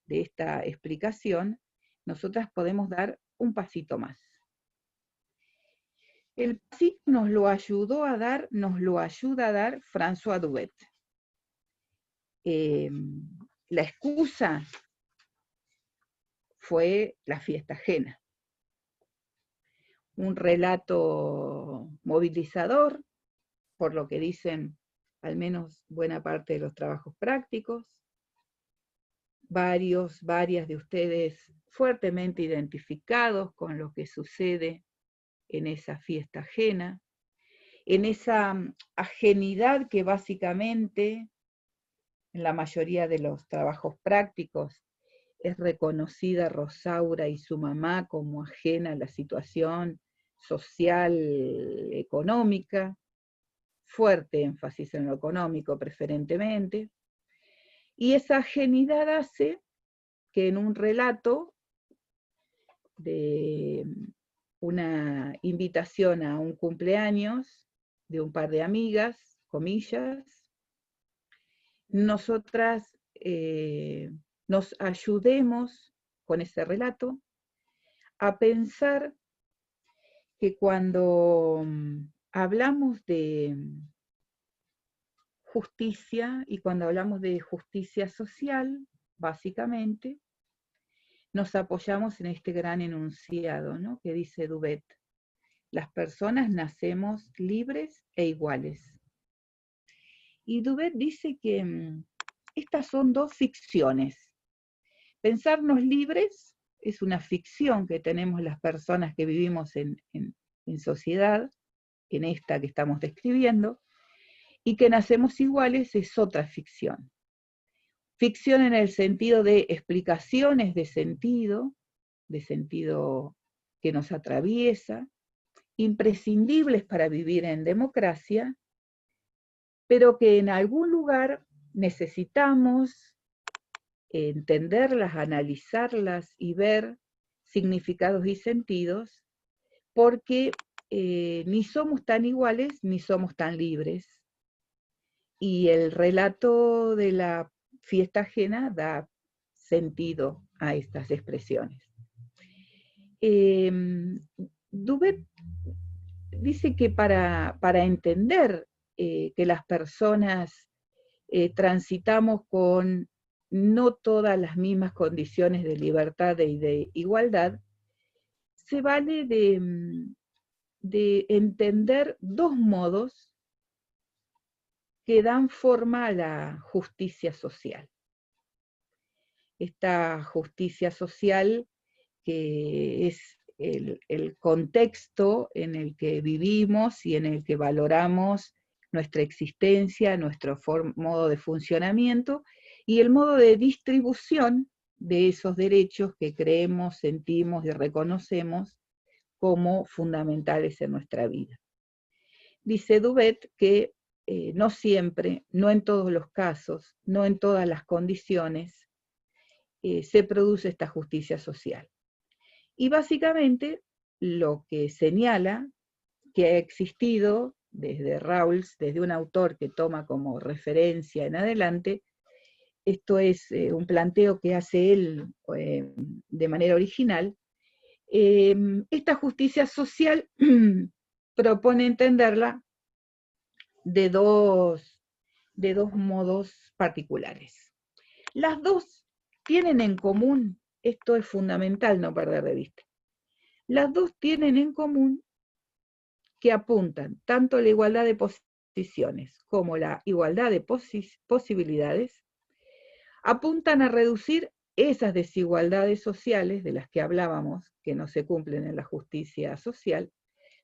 S1: de esta explicación, nosotras podemos dar un pasito más. El pasito nos lo ayuda a dar François Duvet. la excusa fue la fiesta ajena. Un relato movilizador, por lo que dicen al menos buena parte de los trabajos prácticos. Varias de ustedes fuertemente identificados con lo que sucede en esa fiesta ajena, en esa ajenidad que básicamente en la mayoría de los trabajos prácticos es reconocida Rosaura y su mamá como ajena a la situación social, económica, fuerte énfasis en lo económico preferentemente, y esa ajenidad hace que en un relato de una invitación a un cumpleaños de un par de amigas, comillas, nosotras nos ayudemos con ese relato a pensar que cuando hablamos de justicia y cuando hablamos de justicia social, básicamente, nos apoyamos en este gran enunciado, ¿no?, que dice Dubet: las personas nacemos libres e iguales. Y Dubet dice que estas son dos ficciones. Pensarnos libres es una ficción que tenemos las personas que vivimos en sociedad, en esta que estamos describiendo, y que nacemos iguales es otra ficción. Ficción en el sentido de explicaciones de sentido que nos atraviesa, imprescindibles para vivir en democracia, pero que en algún lugar necesitamos entenderlas, analizarlas y ver significados y sentidos, porque ni somos tan iguales ni somos tan libres. Y el relato de la fiesta ajena da sentido a estas expresiones. Dubet dice que para entender que las personas transitamos con no todas las mismas condiciones de libertad y de igualdad, se vale de entender dos modos que dan forma a la justicia social. Esta justicia social que es el contexto en el que vivimos y en el que valoramos nuestra existencia, nuestro modo de funcionamiento y el modo de distribución de esos derechos que creemos, sentimos y reconocemos como fundamentales en nuestra vida. Dice Dubet que no siempre, no en todos los casos, no en todas las condiciones, se produce esta justicia social. Y básicamente lo que señala que ha existido desde Rawls, desde un autor que toma como referencia en adelante, esto es un planteo que hace él de manera original, esta justicia social propone entenderla de dos modos particulares. Las dos tienen en común, esto es fundamental no perder de vista, las dos tienen en común que apuntan tanto a la igualdad de posiciones como la igualdad de posibilidades, apuntan a reducir esas desigualdades sociales de las que hablábamos, que no se cumplen en la justicia social,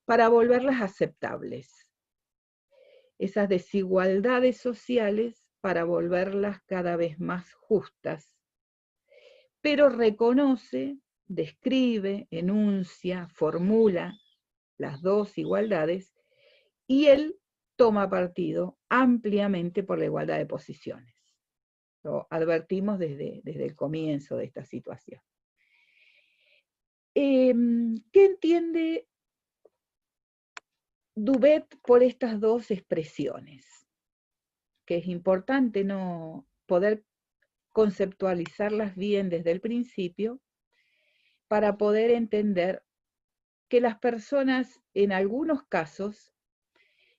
S1: para volverlas aceptables. Esas desigualdades sociales para volverlas cada vez más justas, pero reconoce, describe, enuncia, formula las dos igualdades, y él toma partido ampliamente por la igualdad de posiciones. Lo advertimos desde el comienzo de esta situación. ¿Qué entiende Dubet por estas dos expresiones? Que es importante no poder conceptualizarlas bien desde el principio para poder entender que las personas en algunos casos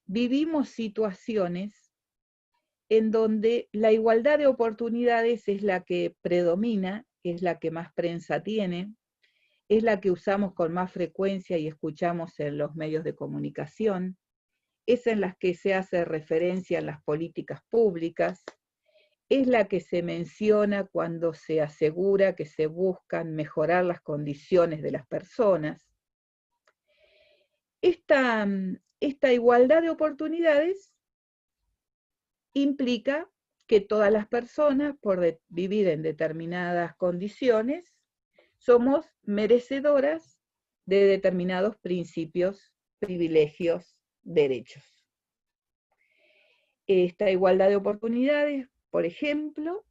S1: vivimos situaciones en donde la igualdad de oportunidades es la que predomina, es la que más prensa tiene, es la que usamos con más frecuencia y escuchamos en los medios de comunicación, es en las que se hace referencia en las políticas públicas, es la que se menciona cuando se asegura que se buscan mejorar las condiciones de las personas. Esta igualdad de oportunidades implica que todas las personas, por vivir en determinadas condiciones, somos merecedoras de determinados principios, privilegios, derechos. Esta igualdad de oportunidades, por ejemplo,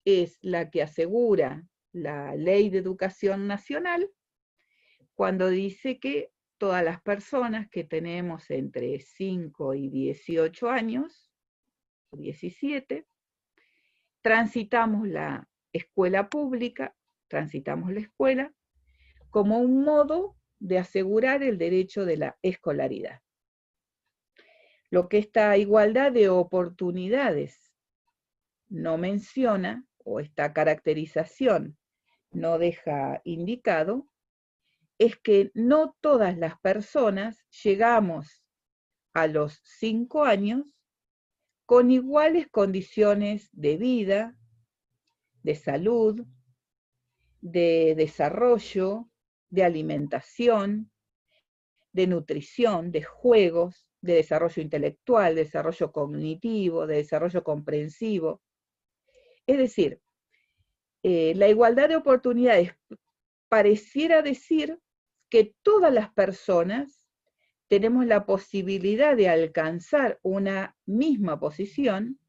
S1: es la que asegura la Ley de Educación Nacional cuando dice que todas las personas que tenemos entre 5 y 18 años, 17, transitamos la escuela pública, transitamos la escuela como un modo de asegurar el derecho de la escolaridad. Lo que esta igualdad de oportunidades no menciona, o esta caracterización no deja indicado, es que no todas las personas llegamos a los 5 años con iguales condiciones de vida, de salud, de desarrollo, de alimentación, de nutrición, de juegos, de desarrollo intelectual, de desarrollo cognitivo, de desarrollo comprensivo. Es decir, la igualdad de oportunidades pareciera decir que todas las personas tenemos la posibilidad de alcanzar una misma posición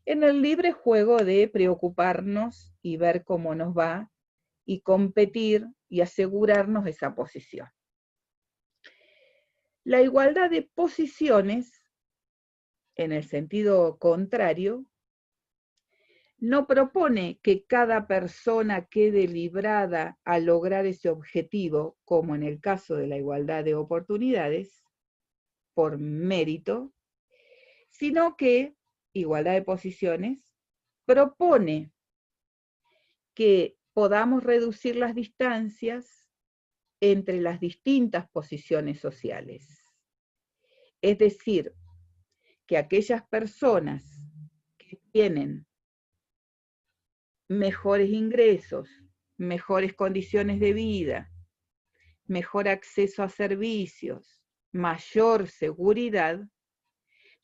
S1: en el libre juego de preocuparnos y ver cómo nos va y competir y asegurarnos esa posición. La igualdad de posiciones, en el sentido contrario, no propone que cada persona quede librada a lograr ese objetivo, como en el caso de la igualdad de oportunidades, por mérito, sino que, igualdad de posiciones, propone que podamos reducir las distancias entre las distintas posiciones sociales. Es decir, que aquellas personas que tienen mejores ingresos, mejores condiciones de vida, mejor acceso a servicios, mayor seguridad,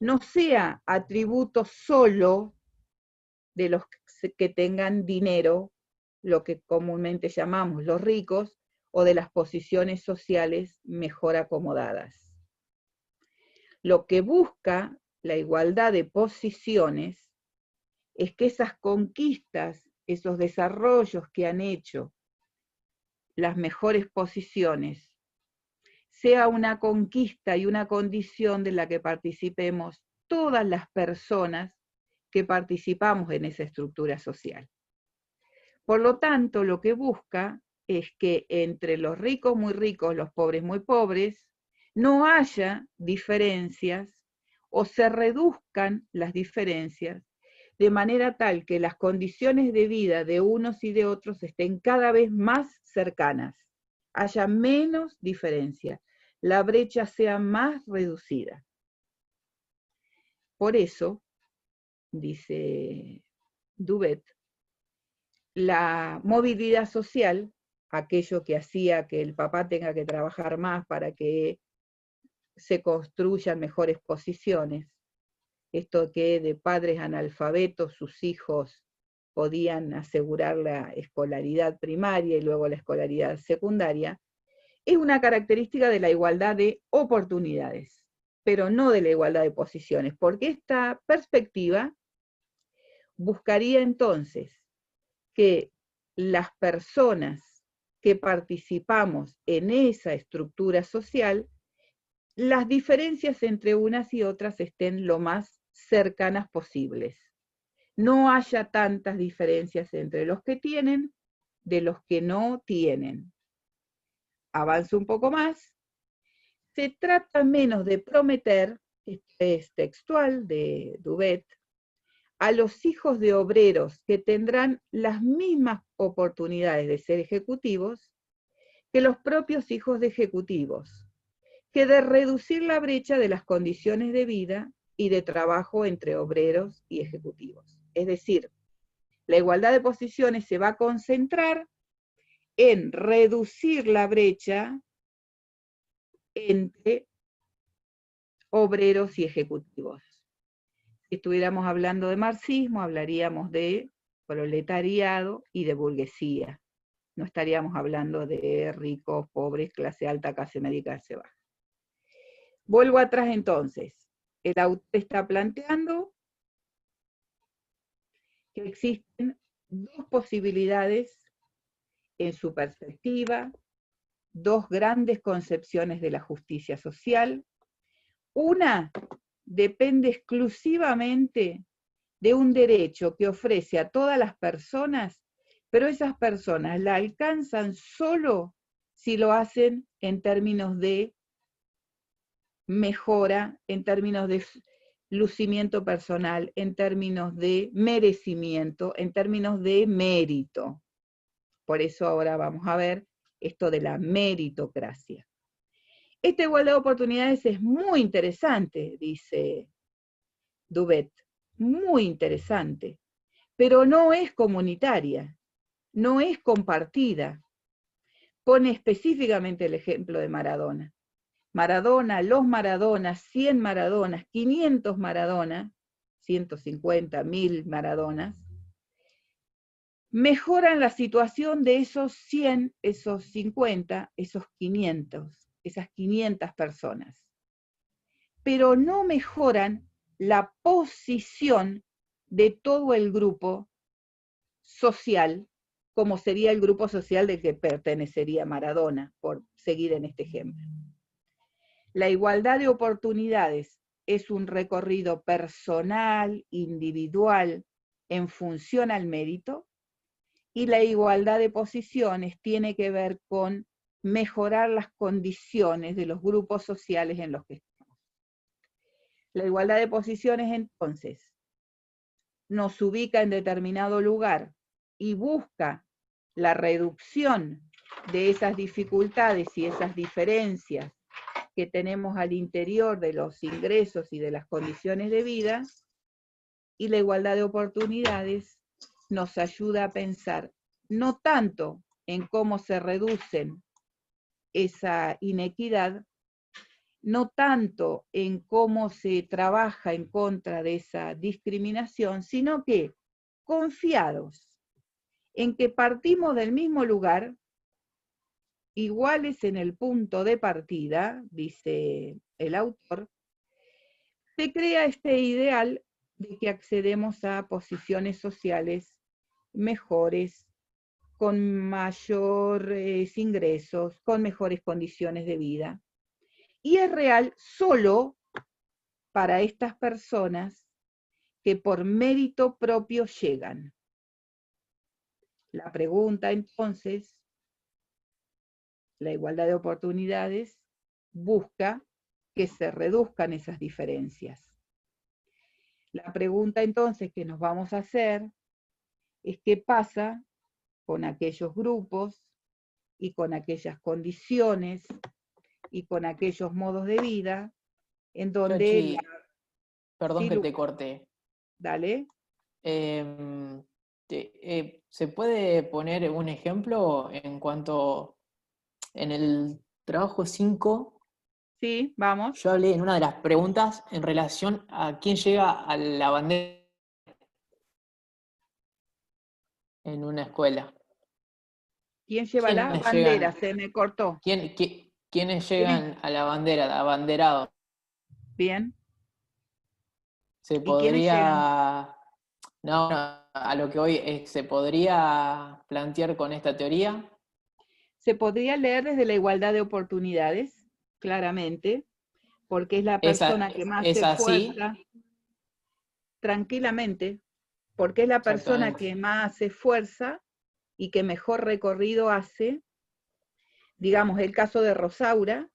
S1: no sea atributo solo de los que tengan dinero, lo que comúnmente llamamos los ricos, o de las posiciones sociales mejor acomodadas. Lo que busca la igualdad de posiciones es que esas conquistas, esos desarrollos que han hecho las mejores posiciones, sea una conquista y una condición de la que participemos todas las personas que participamos en esa estructura social. Por lo tanto, lo que busca es que entre los ricos muy ricos, los pobres muy pobres, no haya diferencias o se reduzcan las diferencias de manera tal que las condiciones de vida de unos y de otros estén cada vez más cercanas, haya menos diferencia, la brecha sea más reducida. Por eso, dice Duvet, la movilidad social, aquello que hacía que el papá tenga que trabajar más para que se construyan mejores posiciones, esto que de padres analfabetos sus hijos podían asegurar la escolaridad primaria y luego la escolaridad secundaria, es una característica de la igualdad de oportunidades, pero no de la igualdad de posiciones, porque esta perspectiva buscaría entonces que las personas que participamos en esa estructura social, las diferencias entre unas y otras estén lo más cercanas posibles. No haya tantas diferencias entre los que tienen de los que no tienen. Avanzo un poco más. Se trata menos de prometer, este es textual de Duvet, a los hijos de obreros que tendrán las mismas oportunidades de ser ejecutivos que los propios hijos de ejecutivos, que de reducir la brecha de las condiciones de vida y de trabajo entre obreros y ejecutivos. Es decir, la igualdad de posiciones se va a concentrar en reducir la brecha entre obreros y ejecutivos. Si estuviéramos hablando de marxismo, hablaríamos de proletariado y de burguesía. No estaríamos hablando de ricos, pobres, clase alta, clase media, clase baja. Vuelvo atrás entonces. El autor está planteando que existen dos posibilidades en su perspectiva, dos grandes concepciones de la justicia social. Una depende exclusivamente de un derecho que ofrece a todas las personas, pero esas personas la alcanzan solo si lo hacen en términos de mejora, en términos de lucimiento personal, en términos de merecimiento, en términos de mérito. Por eso ahora vamos a ver esto de la meritocracia. Esta igualdad de oportunidades es muy interesante, dice Dubet, muy interesante, pero no es comunitaria, no es compartida. Pone específicamente el ejemplo de Maradona. Maradona, los Maradonas, 100 Maradonas, 500 Maradonas, 150, 1000 Maradonas, mejoran la situación de esos 100, esos 50, esos 500, esas 500 personas. Pero no mejoran la posición de todo el grupo social, como sería el grupo social del que pertenecería Maradona, por seguir en este ejemplo. La igualdad de oportunidades es un recorrido personal, individual, en función al mérito, y la igualdad de posiciones tiene que ver con mejorar las condiciones de los grupos sociales en los que estamos. La igualdad de posiciones, entonces, nos ubica en determinado lugar y busca la reducción de esas dificultades y esas diferencias que tenemos al interior de los ingresos y de las condiciones de vida, y la igualdad de oportunidades nos ayuda a pensar no tanto en cómo se reducen esa inequidad, no tanto en cómo se trabaja en contra de esa discriminación, sino que confiados en que partimos del mismo lugar, iguales en el punto de partida, dice el autor, se crea este ideal de que accedemos a posiciones sociales mejores, con mayores ingresos, con mejores condiciones de vida. Y es real solo para estas personas que por mérito propio llegan. La pregunta entonces, la igualdad de oportunidades busca que se reduzcan esas diferencias. La pregunta entonces que nos vamos a hacer es qué pasa con aquellos grupos y con aquellas condiciones y con aquellos modos de vida en donde...
S3: Yochi, perdón
S1: Sí,
S3: que te
S1: Lucas,
S3: corté.
S1: dale.
S3: ¿Se puede poner un ejemplo en cuanto, en el trabajo 5,
S1: Sí, vamos.
S3: yo hablé en una de las preguntas en relación a quién llega a la bandera en una escuela?
S1: ¿Quién lleva la
S3: ¿Quiénes
S1: bandera?
S3: llegan,
S1: Se me cortó.
S3: quiénes
S1: ¿Quiénes?
S3: llegan a la bandera, al abanderado?
S1: Bien.
S3: Se
S1: ¿Y quiénes llegan?
S3: podría, no, a lo que hoy se podría plantear con esta teoría.
S1: Se podría leer desde la igualdad de oportunidades, claramente, porque es la persona que más se
S3: Es así,
S1: esfuerza, tranquilamente, porque es la persona
S3: exactamente.
S1: que más se esfuerza y que mejor recorrido hace. Digamos, el caso de Rosaura,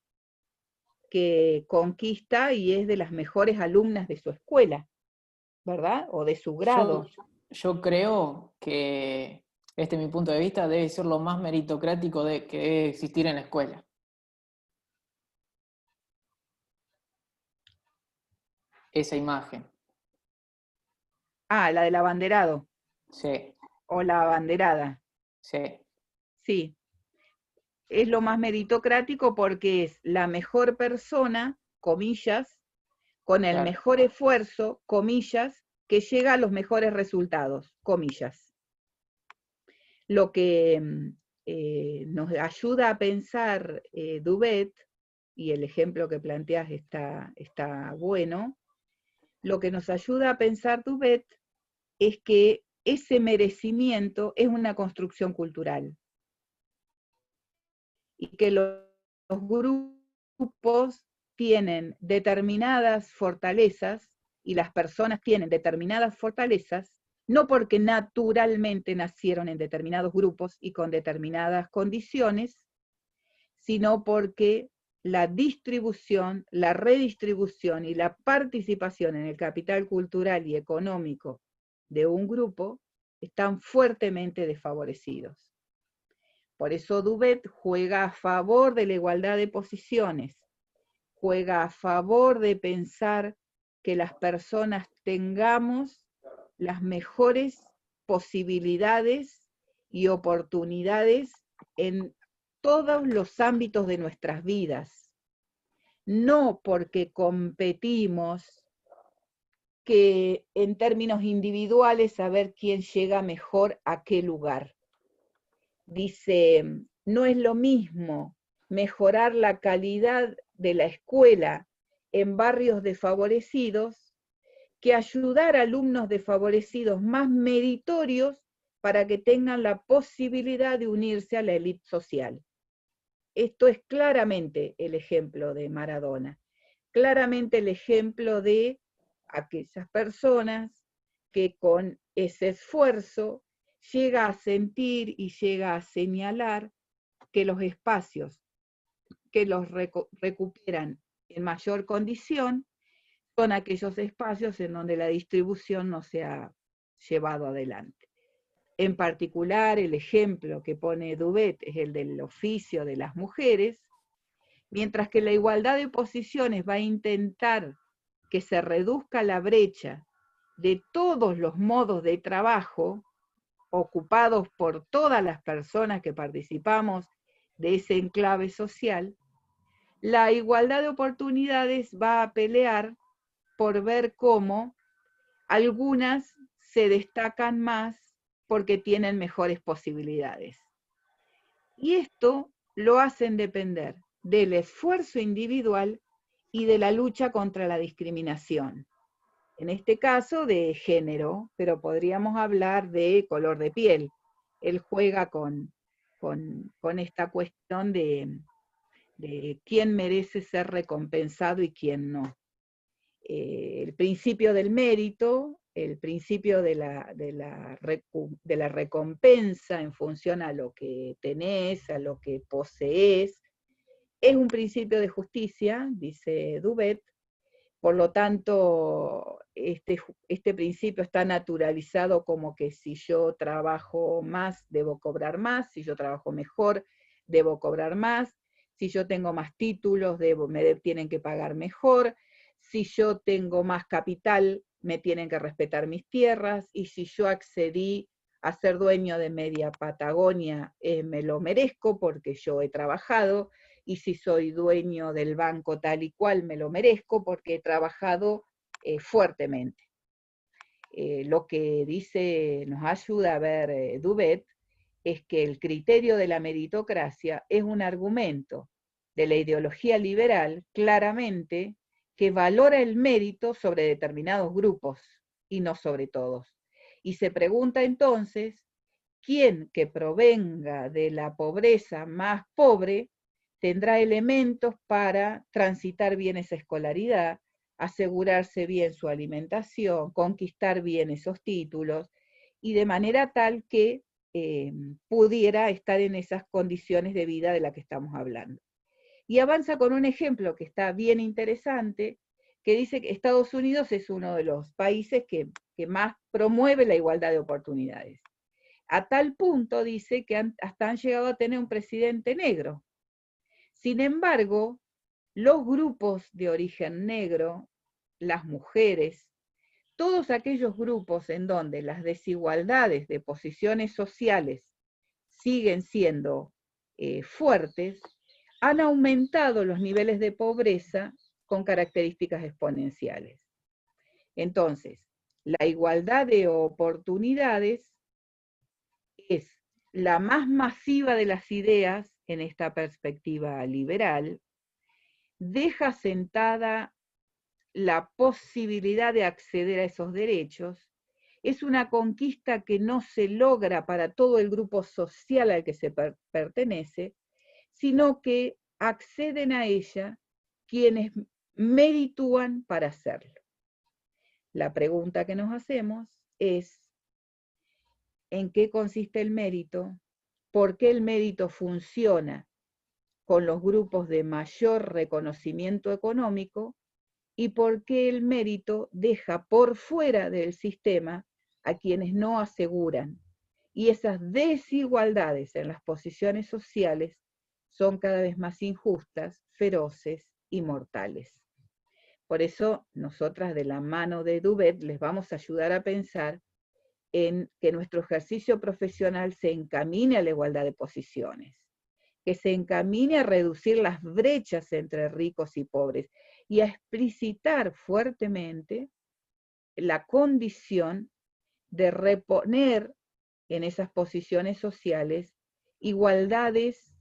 S1: que conquista y es de las mejores alumnas de su escuela. ¿verdad? O de su grado.
S3: Yo creo que, este es mi punto de vista, debe ser lo más meritocrático que debe existir en la escuela. Esa imagen.
S1: Ah, la del abanderado,
S3: Sí,
S1: o la abanderada.
S3: sí,
S1: Sí, es lo más meritocrático porque es la mejor persona, comillas, con el
S3: claro.
S1: mejor esfuerzo, comillas, que llega a los mejores resultados, comillas. Lo que nos ayuda a pensar Duvet, y el ejemplo que planteas está bueno, lo que nos ayuda a pensar Duvet es que ese merecimiento es una construcción cultural y que los grupos tienen determinadas fortalezas y las personas tienen determinadas fortalezas, no porque naturalmente nacieron en determinados grupos y con determinadas condiciones, sino porque la distribución, la redistribución y la participación en el capital cultural y económico de un grupo están fuertemente desfavorecidos. Por eso Duvet juega a favor de la igualdad de posiciones, juega a favor de pensar que las personas tengamos las mejores posibilidades y oportunidades en todos los ámbitos de nuestras vidas, no porque competimos que en términos individuales a ver quién llega mejor a qué lugar. Dice, no es lo mismo mejorar la calidad de la escuela en barrios desfavorecidos que ayudar a alumnos desfavorecidos más meritorios para que tengan la posibilidad de unirse a la élite social. Esto es claramente el ejemplo de Maradona, claramente el ejemplo de aquellas personas que con ese esfuerzo llega a sentir y llega a señalar que los espacios que los recuperan en mayor condición son aquellos espacios en donde la distribución no se ha llevado adelante. En particular, el ejemplo que pone Duvet es el del oficio de las mujeres, mientras que la igualdad de posiciones va a intentar que se reduzca la brecha de todos los modos de trabajo ocupados por todas las personas que participamos de ese enclave social, la igualdad de oportunidades va a pelear por ver cómo algunas se destacan más porque tienen mejores posibilidades. Y esto lo hacen depender del esfuerzo individual y de la lucha contra la discriminación. En este caso de género, pero podríamos hablar de color de piel. Él juega con esta cuestión de quién merece ser recompensado y quién no. El principio del mérito, el principio de la recompensa en función a lo que tenés, a lo que posees, es un principio de justicia, dice Duvet. Por lo tanto, este principio está naturalizado como que si yo trabajo más, debo cobrar más, si yo trabajo mejor, debo cobrar más, si yo tengo más títulos, tienen que pagar mejor, si yo tengo más capital, me tienen que respetar mis tierras, y si yo accedí a ser dueño de media Patagonia, me lo merezco porque yo he trabajado, y si soy dueño del banco tal y cual, me lo merezco porque he trabajado fuertemente. Lo que nos ayuda a ver Duvet, es que el criterio de la meritocracia es un argumento de la ideología liberal, claramente, que valora el mérito sobre determinados grupos y no sobre todos. Y se pregunta entonces, ¿quién que provenga de la pobreza más pobre tendrá elementos para transitar bien esa escolaridad, asegurarse bien su alimentación, conquistar bien esos títulos, y de manera tal que pudiera estar en esas condiciones de vida de las que estamos hablando? Y avanza con un ejemplo que está bien interesante, que dice que Estados Unidos es uno de los países que más promueve la igualdad de oportunidades. A tal punto dice que hasta han llegado a tener un presidente negro. Sin embargo, los grupos de origen negro, las mujeres, todos aquellos grupos en donde las desigualdades de posiciones sociales siguen siendo fuertes, han aumentado los niveles de pobreza con características exponenciales. Entonces, la igualdad de oportunidades es la más masiva de las ideas en esta perspectiva liberal, deja sentada la posibilidad de acceder a esos derechos, es una conquista que no se logra para todo el grupo social al que se pertenece, sino que acceden a ella quienes meritúan para hacerlo. La pregunta que nos hacemos es, ¿en qué consiste el mérito? ¿Por qué el mérito funciona con los grupos de mayor reconocimiento económico? ¿Y por qué el mérito deja por fuera del sistema a quienes no aseguran? Y esas desigualdades en las posiciones sociales son cada vez más injustas, feroces y mortales. Por eso, nosotras de la mano de Duvet les vamos a ayudar a pensar en que nuestro ejercicio profesional se encamine a la igualdad de posiciones, que se encamine a reducir las brechas entre ricos y pobres y a explicitar fuertemente la condición de reponer en esas posiciones sociales igualdades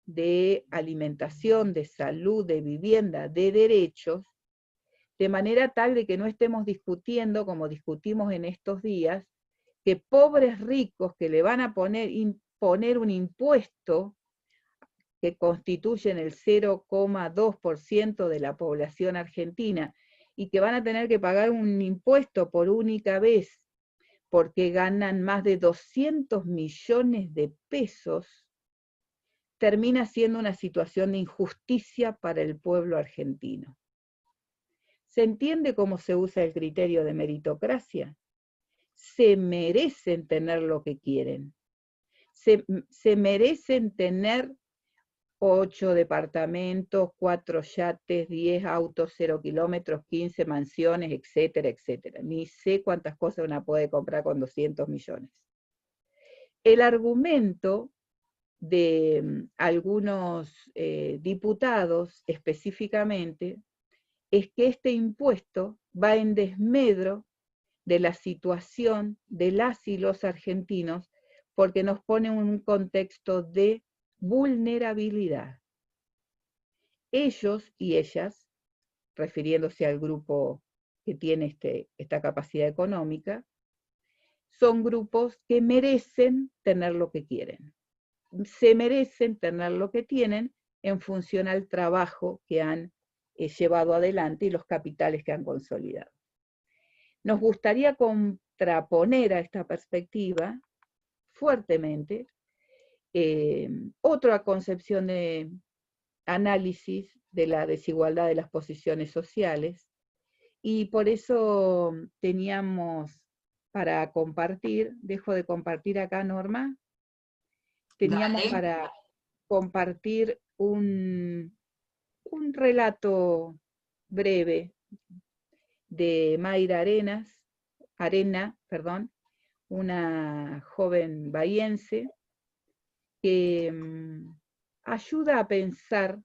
S1: de alimentación, de salud, de vivienda, de derechos, de manera tal de que no estemos discutiendo, como discutimos en estos días, que pobres ricos que le van a imponer un impuesto que constituyen el 0,2% de la población argentina, y que van a tener que pagar un impuesto por única vez, porque ganan más de 200 millones de pesos, termina siendo una situación de injusticia para el pueblo argentino. ¿Se entiende cómo se usa el criterio de meritocracia? Se merecen tener lo que quieren. Se merecen tener 8 departamentos, 4 yates, 10 autos, 0 kilómetros, 15 mansiones, etcétera, etcétera. Ni sé cuántas cosas una puede comprar con 200 millones. El argumento de algunos diputados específicamente es que este impuesto va en desmedro de la situación de las y los argentinos, porque nos pone en un contexto de vulnerabilidad. Ellos y ellas, refiriéndose al grupo que tiene esta capacidad económica, son grupos que merecen tener lo que quieren. Se merecen tener lo que tienen en función al trabajo que han llevado adelante y los capitales que han consolidado. Nos gustaría contraponer a esta perspectiva fuertemente otra concepción de análisis de la desigualdad de las posiciones sociales, y por eso teníamos para compartir, dejo de compartir acá, Norma, teníamos
S3: Dale.
S1: para compartir un relato breve de Mayra Arena, una joven bahiense que ayuda a pensar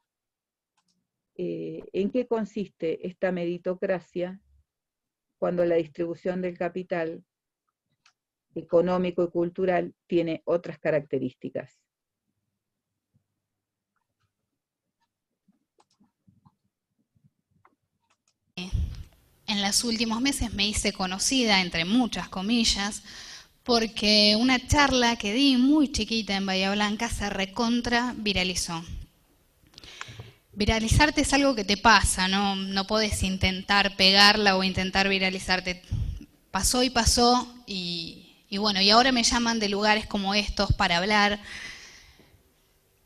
S1: en qué consiste esta meritocracia cuando la distribución del capital económico y cultural tiene otras características.
S4: En los últimos meses me hice conocida, entre muchas comillas, porque una charla que di muy chiquita en Bahía Blanca se recontra viralizó. Viralizarte es algo que te pasa, no podés intentar pegarla o intentar viralizarte. Pasó y pasó, y bueno, y ahora me llaman de lugares como estos para hablar,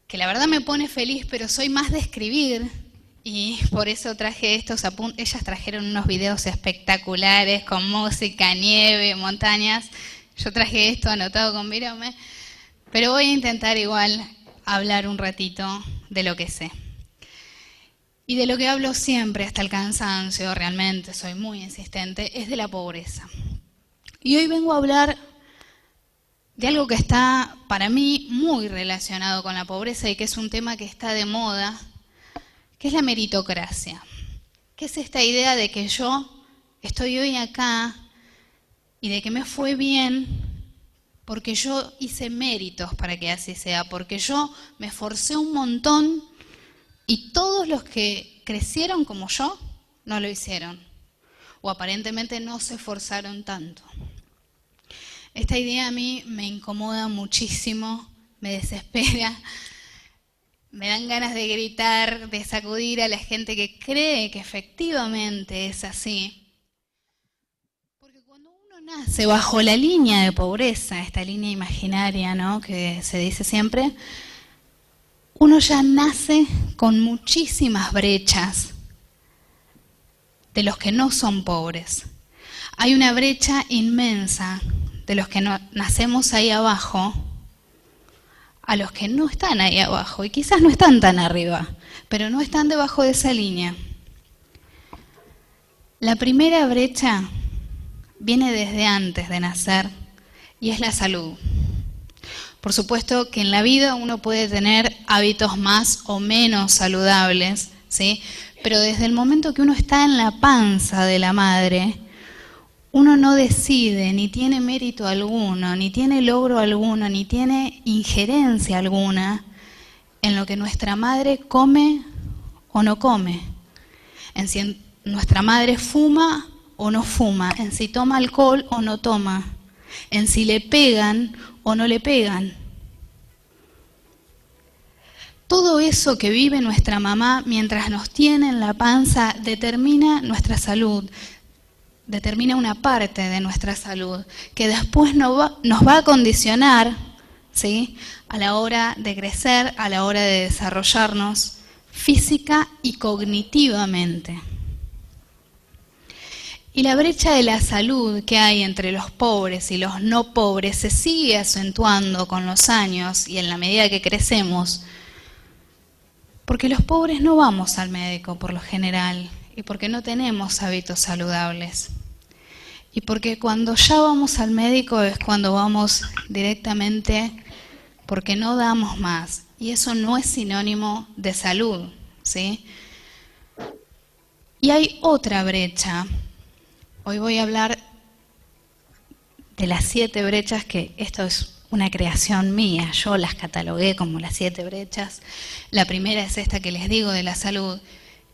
S4: que la verdad me pone feliz, pero soy más de escribir y por eso traje estos apuntes. Ellas trajeron unos videos espectaculares con música, nieve, montañas. Yo traje esto anotado con virome, pero voy a intentar igual hablar un ratito de lo que sé. Y de lo que hablo siempre, hasta el cansancio, realmente soy muy insistente, es de la pobreza. Y hoy vengo a hablar de algo que está para mí muy relacionado con la pobreza y que es un tema que está de moda, que es la meritocracia. Que es esta idea de que yo estoy hoy acá y de que me fue bien porque yo hice méritos para que así sea, porque yo me esforcé un montón y todos los que crecieron como yo no lo hicieron, o aparentemente no se esforzaron tanto. Esta idea a mí me incomoda muchísimo, me desespera, me dan ganas de gritar, de sacudir a la gente que cree que efectivamente es así. Porque cuando uno nace bajo la línea de pobreza, esta línea imaginaria, ¿no?, que se dice siempre, uno ya nace con muchísimas brechas de los que no son pobres. Hay una brecha inmensa de los que nacemos ahí abajo a los que no están ahí abajo, y quizás no están tan arriba, pero no están debajo de esa línea. La primera brecha viene desde antes de nacer y es la salud. Por supuesto que en la vida uno puede tener hábitos más o menos saludables, ¿sí? Pero desde el momento que uno está en la panza de la madre, uno no decide, ni tiene mérito alguno, ni tiene logro alguno, ni tiene injerencia alguna en lo que nuestra madre come o no come, en si nuestra madre fuma o no fuma, en si toma alcohol o no toma, en si le pegan o no le pegan. Todo eso que vive nuestra mamá mientras nos tiene en la panza determina nuestra salud, determina una parte de nuestra salud, que después nos va a condicionar, ¿sí?, a la hora de crecer, a la hora de desarrollarnos física y cognitivamente. Y la brecha de la salud que hay entre los pobres y los no pobres se sigue acentuando con los años y en la medida que crecemos, porque los pobres no vamos al médico por lo general y porque no tenemos hábitos saludables. Y porque cuando ya vamos al médico es cuando vamos directamente porque no damos más. Y eso no es sinónimo de salud, ¿sí? Y hay otra brecha. Hoy voy a hablar de las 7 brechas, que esto es una creación mía, yo las catalogué como las 7 brechas. La primera es esta que les digo de la salud,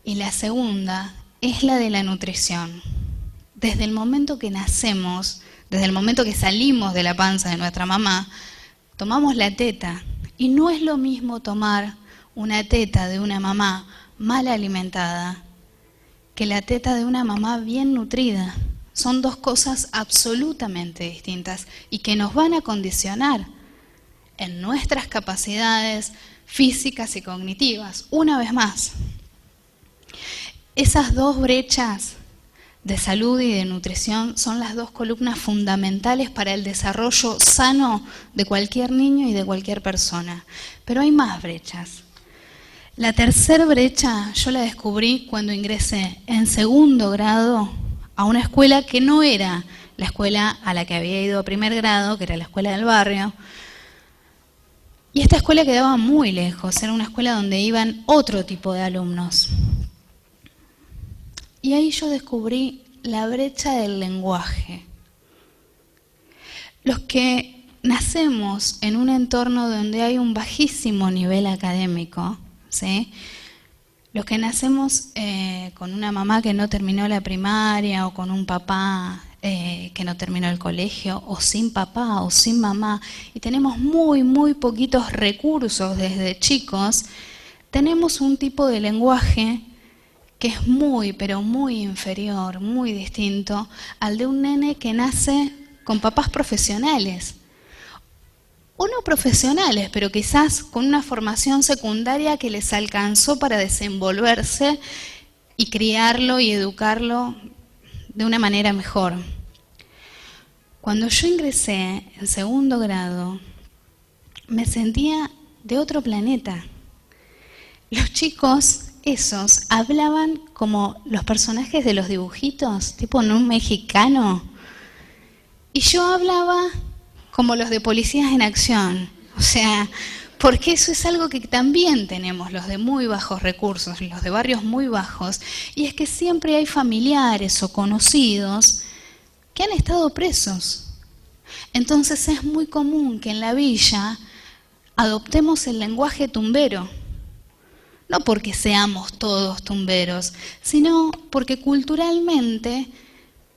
S4: y la segunda es la de la nutrición. Desde el momento que nacemos, desde el momento que salimos de la panza de nuestra mamá, tomamos la teta, y no es lo mismo tomar una teta de una mamá mal alimentada que la teta de una mamá bien nutrida. Son dos cosas absolutamente distintas y que nos van a condicionar en nuestras capacidades físicas y cognitivas. Una vez más, esas dos brechas de salud y de nutrición son las dos columnas fundamentales para el desarrollo sano de cualquier niño y de cualquier persona. Pero hay más brechas. La tercera brecha yo la descubrí cuando ingresé en 2º grado a una escuela que no era la escuela a la que había ido a 1er grado, que era la escuela del barrio. Y esta escuela quedaba muy lejos, era una escuela donde iban otro tipo de alumnos. Y ahí yo descubrí la brecha del lenguaje. Los que nacemos en un entorno donde hay un bajísimo nivel académico, ¿sí?, los que nacemos con una mamá que no terminó la primaria o con un papá que no terminó el colegio, o sin papá o sin mamá, y tenemos muy poquitos recursos desde chicos, tenemos un tipo de lenguaje que es muy, pero muy inferior, muy distinto al de un nene que nace con papás profesionales, o no profesionales, pero quizás con una formación secundaria que les alcanzó para desenvolverse y criarlo y educarlo de una manera mejor. Cuando yo ingresé en segundo grado, me sentía de otro planeta. Los chicos esos hablaban como los personajes de los dibujitos, tipo en un mexicano, y yo hablaba como los de Policías en Acción. O sea, porque eso es algo que también tenemos los de muy bajos recursos, los de barrios muy bajos, y es que siempre hay familiares o conocidos que han estado presos. Entonces es muy común que en la villa adoptemos el lenguaje tumbero. No porque seamos todos tumberos, sino porque culturalmente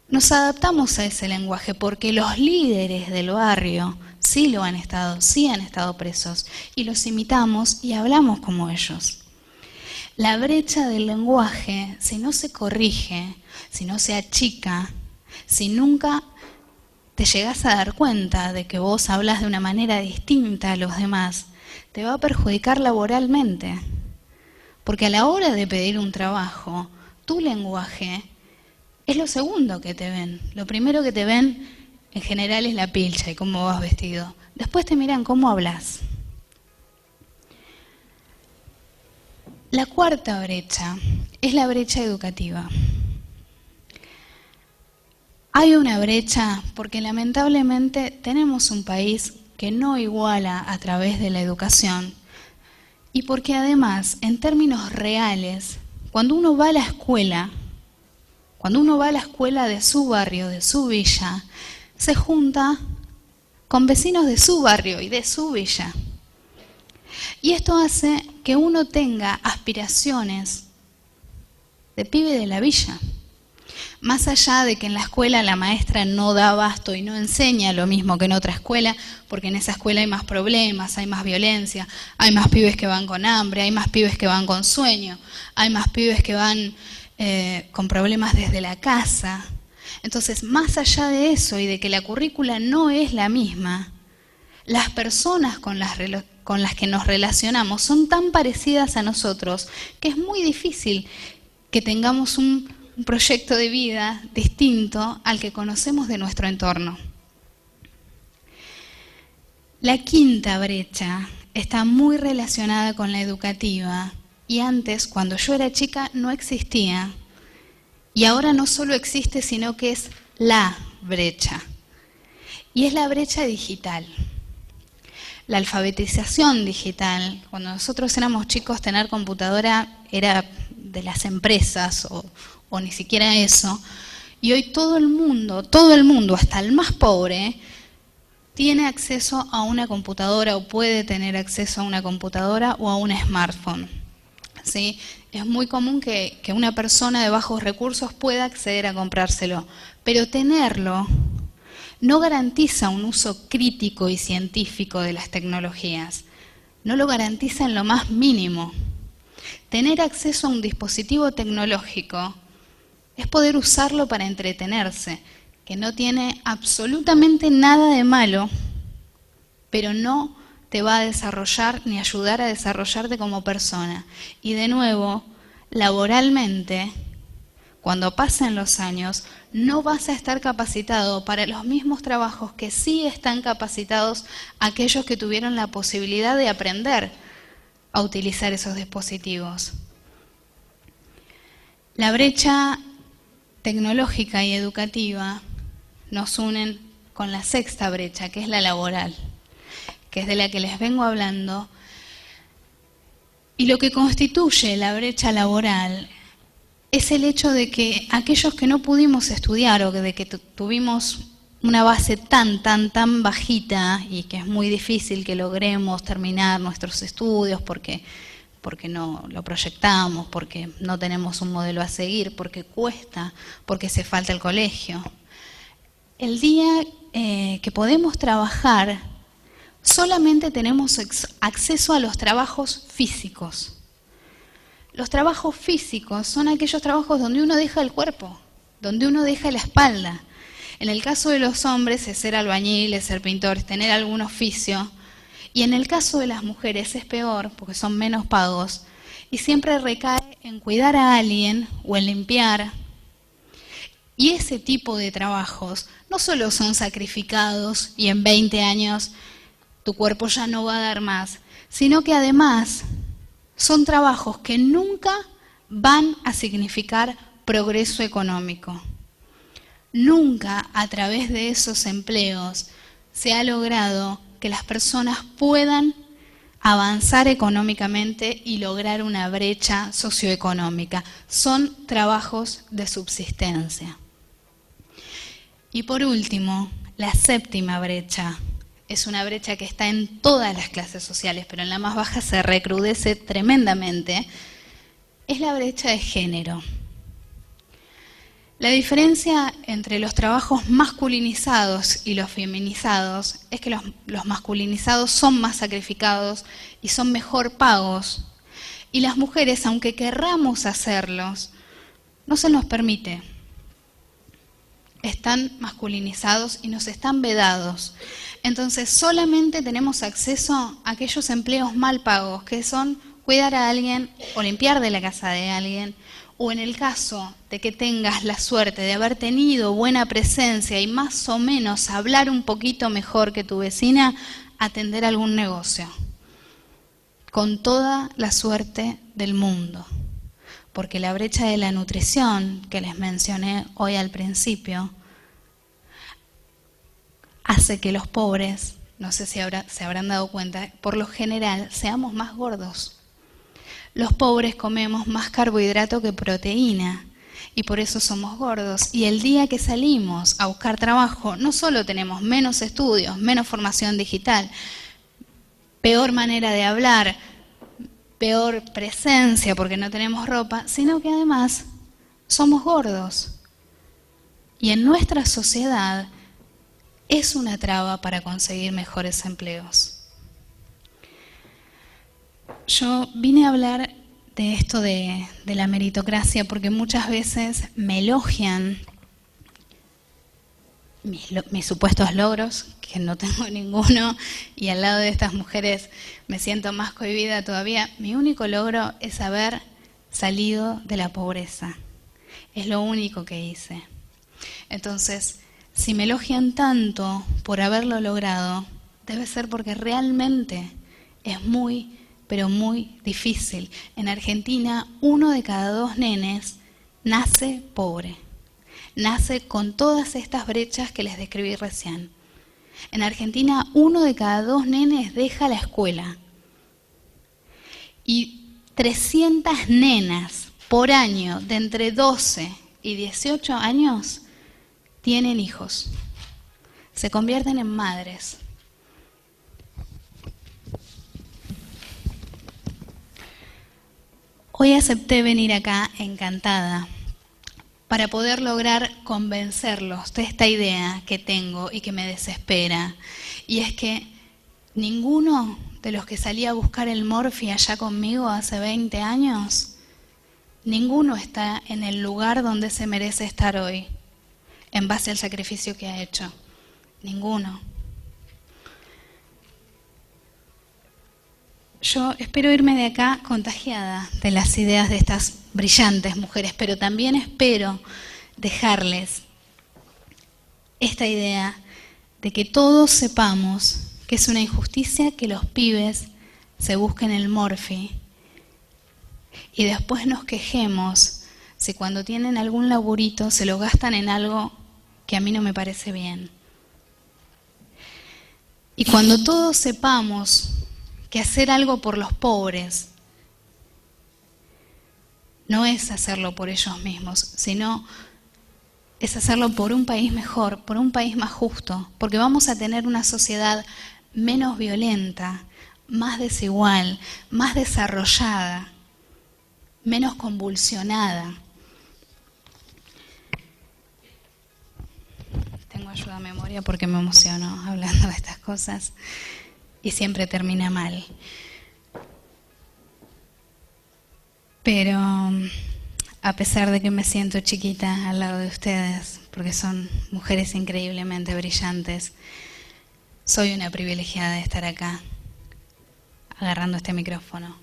S4: nos adaptamos a ese lenguaje, porque los líderes del barrio sí han estado presos, y los imitamos y hablamos como ellos. La brecha del lenguaje, si no se corrige, si no se achica, si nunca te llegás a dar cuenta de que vos hablas de una manera distinta a los demás, te va a perjudicar laboralmente. Porque a la hora de pedir un trabajo, tu lenguaje es lo segundo que te ven. Lo primero que te ven en general es la pilcha y cómo vas vestido. Después te miran cómo hablas. La cuarta brecha es la brecha educativa. Hay una brecha porque lamentablemente tenemos un país que no iguala a través de la educación. Y porque además, en términos reales, cuando uno va a la escuela de su barrio, de su villa, se junta con vecinos de su barrio y de su villa. Y esto hace que uno tenga aspiraciones de pibe de la villa. Más allá de que en la escuela la maestra no da abasto y no enseña lo mismo que en otra escuela, porque en esa escuela hay más problemas, hay más violencia, hay más pibes que van con hambre, hay más pibes que van con sueño, hay más pibes que van con problemas desde la casa. Entonces, más allá de eso y de que la currícula no es la misma, las personas con las que nos relacionamos son tan parecidas a nosotros que es muy difícil que tengamos un proyecto de vida distinto al que conocemos de nuestro entorno. La quinta brecha está muy relacionada con la educativa y antes, cuando yo era chica, no existía. Y ahora no solo existe, sino que es la brecha. Y es la brecha digital. La alfabetización digital. Cuando nosotros éramos chicos, tener computadora era de las empresas o ni siquiera eso. Y hoy todo el mundo, hasta el más pobre, tiene acceso a una computadora o puede tener acceso a una computadora o a un smartphone. ¿Sí? Es muy común que una persona de bajos recursos pueda acceder a comprárselo, pero tenerlo no garantiza un uso crítico y científico de las tecnologías. No lo garantiza en lo más mínimo. Tener acceso a un dispositivo tecnológico es poder usarlo para entretenerse, que no tiene absolutamente nada de malo, pero no te va a desarrollar ni ayudar a desarrollarte como persona. Y de nuevo, laboralmente, cuando pasen los años, no vas a estar capacitado para los mismos trabajos que sí están capacitados aquellos que tuvieron la posibilidad de aprender a utilizar esos dispositivos. La brecha tecnológica y educativa nos unen con la sexta brecha, que es la laboral, que es de la que les vengo hablando. Y lo que constituye la brecha laboral es el hecho de que aquellos que no pudimos estudiar o de que tuvimos una base tan bajita y que es muy difícil que logremos terminar nuestros estudios porque no lo proyectamos, porque no tenemos un modelo a seguir, porque cuesta, porque se falta el colegio. El día que podemos trabajar, solamente tenemos acceso a los trabajos físicos. Los trabajos físicos son aquellos trabajos donde uno deja el cuerpo, donde uno deja la espalda. En el caso de los hombres es ser albañil, es ser pintor, es tener algún oficio, Y en el caso de las mujeres es peor, porque son menos pagos, y siempre recae en cuidar a alguien o en limpiar. Y ese tipo de trabajos no solo son sacrificados y en 20 años tu cuerpo ya no va a dar más, sino que además son trabajos que nunca van a significar progreso económico. Nunca a través de esos empleos se ha logrado que las personas puedan avanzar económicamente y lograr una brecha socioeconómica. Son trabajos de subsistencia. Y por último, la séptima brecha. Es una brecha que está en todas las clases sociales, pero en la más baja se recrudece tremendamente. Es la brecha de género. La diferencia entre los trabajos masculinizados y los feminizados es que los masculinizados son más sacrificados y son mejor pagos. Y las mujeres, aunque querramos hacerlos, no se nos permite. Están masculinizados y nos están vedados. Entonces solamente tenemos acceso a aquellos empleos mal pagos, que son cuidar a alguien o limpiar de la casa de alguien, o en el caso de que tengas la suerte de haber tenido buena presencia y más o menos hablar un poquito mejor que tu vecina, atender algún negocio. Con toda la suerte del mundo. Porque la brecha de la nutrición que les mencioné hoy al principio hace que los pobres, no sé si se habrán dado cuenta, por lo general seamos más gordos. Los pobres comemos más carbohidrato que proteína y por eso somos gordos. Y el día que salimos a buscar trabajo, no solo tenemos menos estudios, menos formación digital, peor manera de hablar, peor presencia porque no tenemos ropa, sino que además somos gordos. Y en nuestra sociedad es una traba para conseguir mejores empleos. Yo vine a hablar de esto de la meritocracia porque muchas veces me elogian mis supuestos logros, que no tengo ninguno, y al lado de estas mujeres me siento más cohibida todavía. Mi único logro es haber salido de la pobreza. Es lo único que hice. Entonces, si me elogian tanto por haberlo logrado, debe ser porque realmente es muy, pero muy difícil. En Argentina, 1 de cada 2 nenes nace pobre. Nace con todas estas brechas que les describí recién. En Argentina, 1 de cada 2 nenes deja la escuela. Y 300 nenas por año de entre 12 y 18 años tienen hijos. Se convierten en madres. Hoy acepté venir acá encantada para poder lograr convencerlos de esta idea que tengo y que me desespera. Y es que ninguno de los que salí a buscar el Morphy allá conmigo hace 20 años, ninguno está en el lugar donde se merece estar hoy, en base al sacrificio que ha hecho. Ninguno. Yo espero irme de acá contagiada de las ideas de estas brillantes mujeres, pero también espero dejarles esta idea de que todos sepamos que es una injusticia que los pibes se busquen el Morphy y después nos quejemos si cuando tienen algún laburito se lo gastan en algo que a mí no me parece bien. Y cuando todos sepamos que hacer algo por los pobres no es hacerlo por ellos mismos, sino es hacerlo por un país mejor, por un país más justo, porque vamos a tener una sociedad menos violenta, más desigual, más desarrollada, menos convulsionada. Tengo ayuda a memoria porque me emociono hablando de estas cosas. Y siempre termina mal. Pero a pesar de que me siento chiquita al lado de ustedes, porque son mujeres increíblemente brillantes, soy una privilegiada de estar acá. agarrando este micrófono.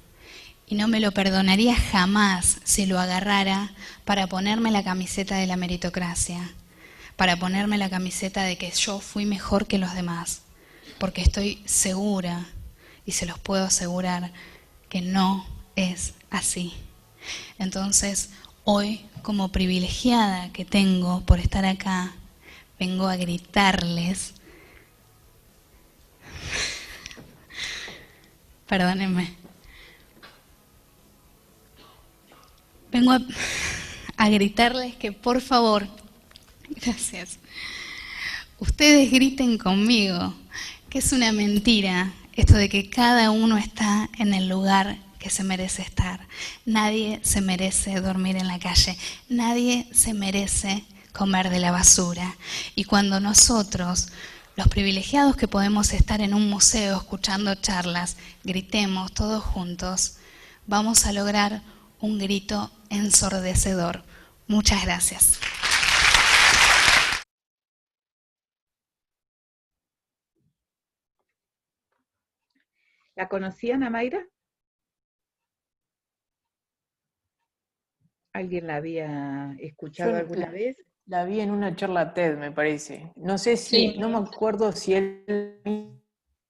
S4: Y no me lo perdonaría jamás si lo agarrara para ponerme la camiseta de la meritocracia, para ponerme la camiseta de que yo fui mejor que los demás, porque estoy segura, y se los puedo asegurar, que no es así. Entonces, hoy, como privilegiada que tengo por estar acá, vengo a gritarles, perdónenme, vengo a gritarles que por favor, gracias, ustedes griten conmigo, que es una mentira esto de que cada uno está en el lugar que se merece estar. Nadie se merece dormir en la calle, nadie se merece comer de la basura. Y cuando nosotros, los privilegiados que podemos estar en un museo escuchando charlas, gritemos todos juntos, vamos a lograr un grito ensordecedor. Muchas gracias.
S1: ¿La conocían a Mayra? ¿¿Alguien la había escuchado alguna vez?
S3: La vi en una charla TED, me parece. No sé si, no me acuerdo si es la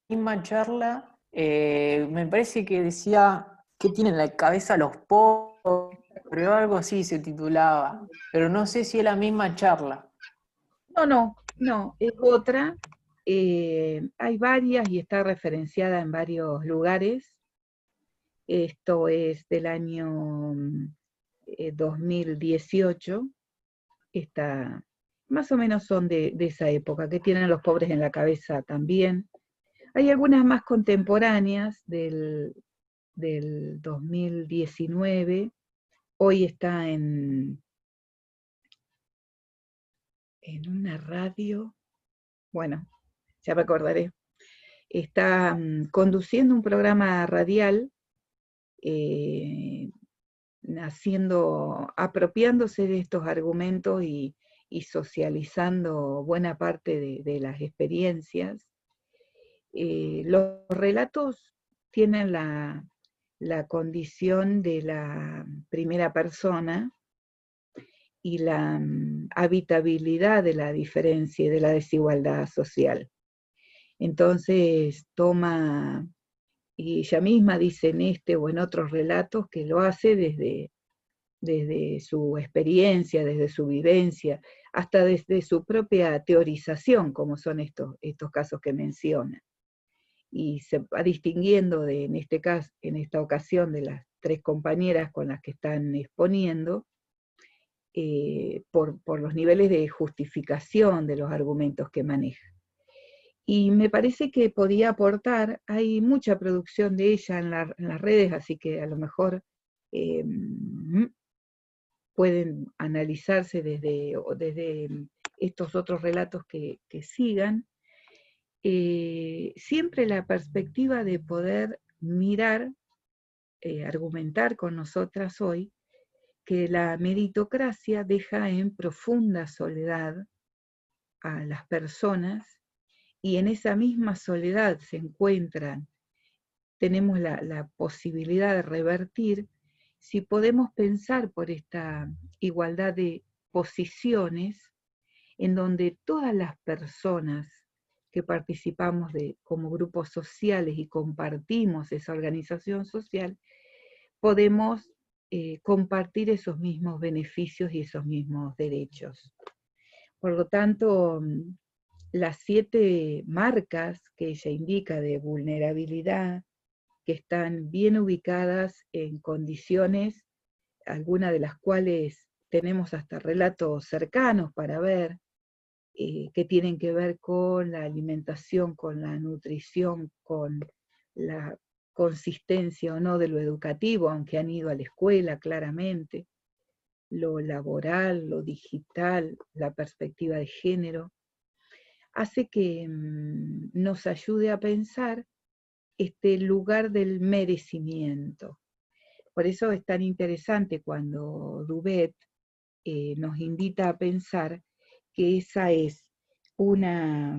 S3: misma charla, me parece que decía que tienen en la cabeza los pobres, pero algo así se titulaba, pero no sé si es la misma charla.
S1: No, es otra. Hay varias y está referenciada en varios lugares. Esto es del año 2018. Más o menos son de esa época, que tienen los pobres en la cabeza también. Hay algunas más contemporáneas del 2019. Hoy está en una radio, bueno, ya me acordaré. Está conduciendo un programa radial, apropiándose de estos argumentos y socializando buena parte de las experiencias. Los relatos tienen la condición de la primera persona y la habitabilidad de la diferencia y de la desigualdad social. Entonces toma, y ella misma dice en este o en otros relatos, que lo hace desde su experiencia, desde su vivencia, hasta desde su propia teorización, como son estos casos que menciona. Y se va distinguiendo en este caso, en esta ocasión, de las 3 compañeras con las que están exponiendo, por los niveles de justificación de los argumentos que maneja. Y me parece que podía aportar, hay mucha producción de ella en las redes, así que a lo mejor pueden analizarse desde estos otros relatos que sigan. Siempre la perspectiva de poder mirar, argumentar con nosotras hoy, que la meritocracia deja en profunda soledad a las personas, y en esa misma soledad se encuentran, tenemos la posibilidad de revertir si podemos pensar por esta igualdad de posiciones, en donde todas las personas que participamos como grupos sociales y compartimos esa organización social, podemos compartir esos mismos beneficios y esos mismos derechos. Por lo tanto, las 7 marcas que ella indica de vulnerabilidad, que están bien ubicadas en condiciones, algunas de las cuales tenemos hasta relatos cercanos para ver, que tienen que ver con la alimentación, con la nutrición, con la consistencia o no de lo educativo, aunque han ido a la escuela claramente, lo laboral, lo digital, la perspectiva de género, hace que nos ayude a pensar este lugar del merecimiento. Por eso es tan interesante cuando Dubet nos invita a pensar que esa es una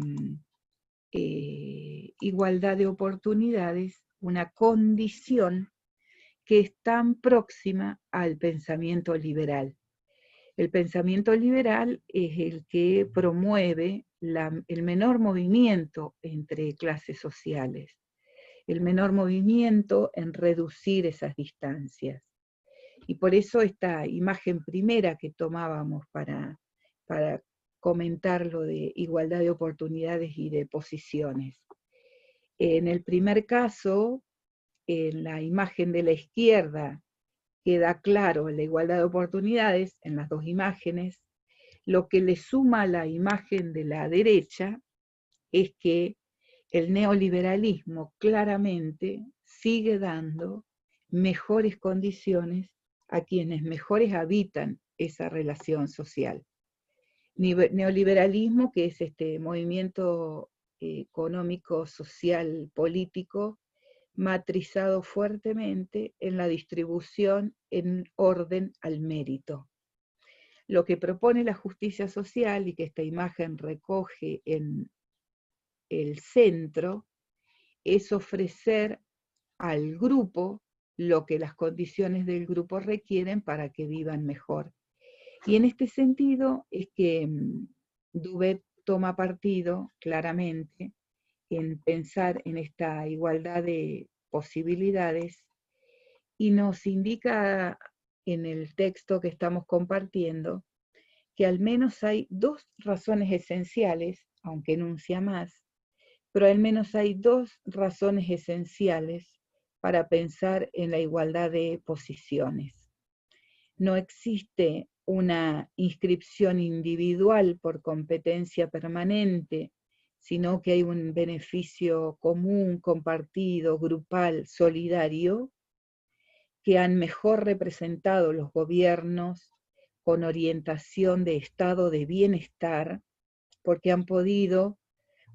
S1: igualdad de oportunidades una condición que es tan próxima al pensamiento liberal. El pensamiento liberal es el que promueve el menor movimiento entre clases sociales, el menor movimiento en reducir esas distancias. Y por eso esta imagen primera que tomábamos para comentar lo de igualdad de oportunidades y de posiciones. En el primer caso, en la imagen de la izquierda, queda claro la igualdad de oportunidades en las dos imágenes. Lo que le suma a la imagen de la derecha es que el neoliberalismo claramente sigue dando mejores condiciones a quienes mejores habitan esa relación social. Neoliberalismo, que es este movimiento económico, social, político, matrizado fuertemente en la distribución en orden al mérito. Lo que propone la justicia social, y que esta imagen recoge en el centro, es ofrecer al grupo lo que las condiciones del grupo requieren para que vivan mejor. Y en este sentido es que Dubet toma partido claramente en pensar en esta igualdad de posibilidades y nos indica en el texto que estamos compartiendo que al menos hay dos razones esenciales, aunque enuncia más, pero al menos hay dos razones esenciales para pensar en la igualdad de posiciones. No existe una inscripción individual por competencia permanente, sino que hay un beneficio común, compartido, grupal, solidario, que han mejor representado los gobiernos con orientación de estado de bienestar, porque han podido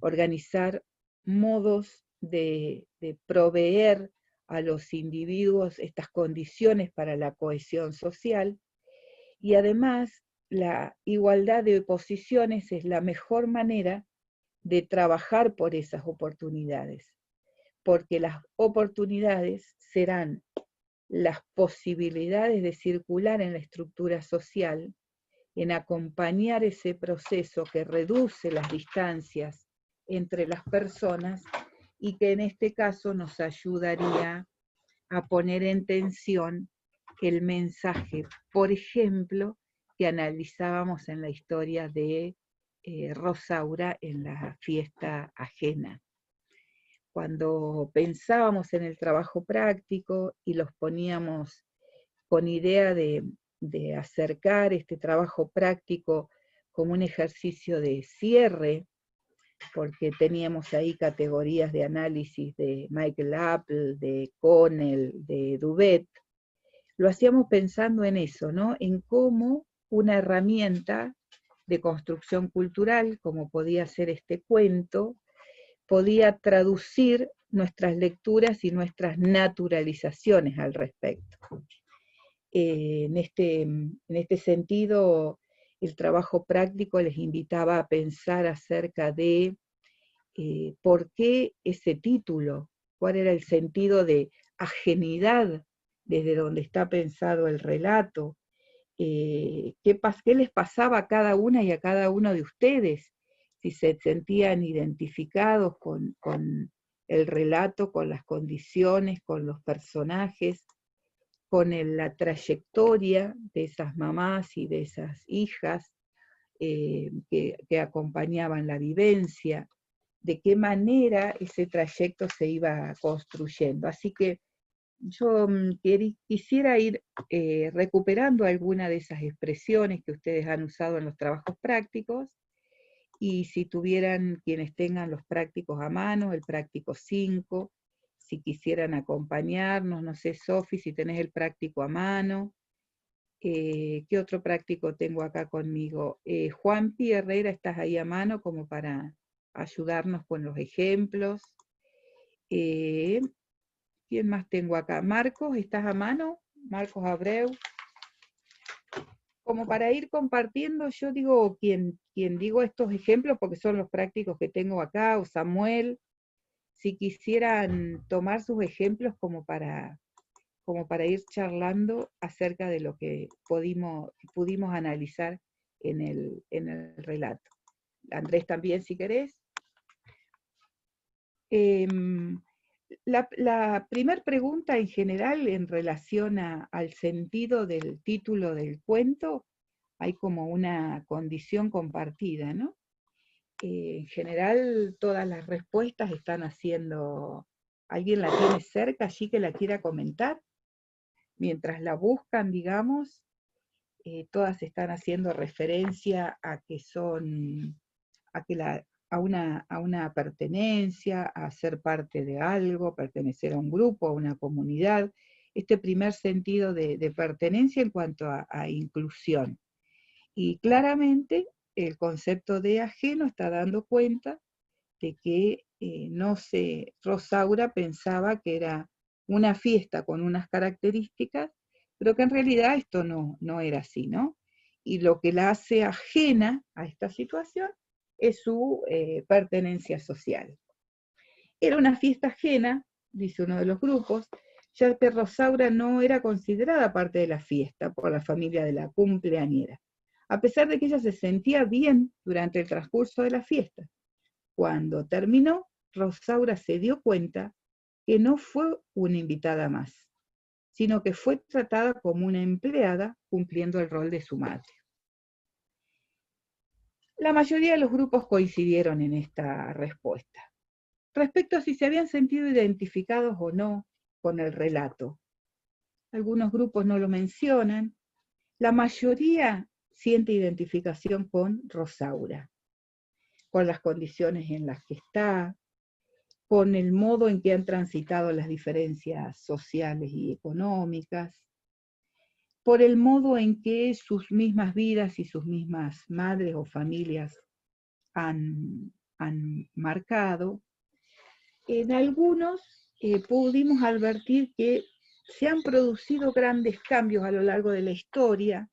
S1: organizar modos de proveer a los individuos estas condiciones para la cohesión social, y además la igualdad de posiciones es la mejor manera de trabajar por esas oportunidades, porque las oportunidades serán las posibilidades de circular en la estructura social, en acompañar ese proceso que reduce las distancias entre las personas y que en este caso nos ayudaría a poner en tensión el mensaje, por ejemplo, que analizábamos en la historia de Rosaura en la fiesta ajena. Cuando pensábamos en el trabajo práctico y los poníamos con idea de acercar este trabajo práctico como un ejercicio de cierre, porque teníamos ahí categorías de análisis de Michael Apple, de Connell, de Dubet, lo hacíamos pensando en eso, ¿no? En cómo una herramienta de construcción cultural, como podía ser este cuento, podía traducir nuestras lecturas y nuestras naturalizaciones al respecto. En este sentido, el trabajo práctico les invitaba a pensar acerca de por qué ese título, cuál era el sentido de ajenidad desde donde está pensado el relato, qué les pasaba a cada una y a cada uno de ustedes, si se sentían identificados con el relato, con las condiciones, con los personajes, con la trayectoria de esas mamás y de esas hijas que acompañaban la vivencia, de qué manera ese trayecto se iba construyendo. Así que yo quisiera ir recuperando alguna de esas expresiones que ustedes han usado en los trabajos prácticos, y si tuvieran, quienes tengan los prácticos a mano, el práctico 5, si quisieran acompañarnos, no sé, Sofi, si tenés el práctico a mano. ¿Qué otro práctico tengo acá conmigo? Juanpi Herrera, ¿estás ahí a mano como para ayudarnos con los ejemplos? ¿Quién más tengo acá? Marcos, ¿estás a mano? Marcos Abreu. Como para ir compartiendo, yo digo quien digo estos ejemplos porque son los prácticos que tengo acá, o Samuel, si quisieran tomar sus ejemplos como para ir charlando acerca de lo que pudimos analizar en el relato. Andrés también, si querés. La primera pregunta en general en relación al sentido del título del cuento, hay como una condición compartida, ¿no? En general todas las respuestas están haciendo, ¿alguien la tiene cerca allí que la quiera comentar? Mientras la buscan, digamos, todas están haciendo referencia a que son, a una pertenencia, a ser parte de algo, pertenecer a un grupo, a una comunidad, este primer sentido de pertenencia en cuanto a inclusión. Y claramente el concepto de ajeno está dando cuenta de que Rosaura pensaba que era una fiesta con unas características, pero que en realidad esto no era así, ¿no? Y lo que la hace ajena a esta situación es su pertenencia social. Era una fiesta ajena, dice uno de los grupos, ya que Rosaura no era considerada parte de la fiesta por la familia de la cumpleañera, a pesar de que ella se sentía bien durante el transcurso de la fiesta. Cuando terminó, Rosaura se dio cuenta que no fue una invitada más, sino que fue tratada como una empleada cumpliendo el rol de su madre. La mayoría de los grupos coincidieron en esta respuesta. Respecto a si se habían sentido identificados o no con el relato, algunos grupos no lo mencionan, la mayoría siente identificación con Rosaura, con las condiciones en las que está, con el modo en que han transitado las diferencias sociales y económicas, por el modo en que sus mismas vidas y sus mismas madres o familias han marcado. En algunos pudimos advertir que se han producido grandes cambios a lo largo de la historia.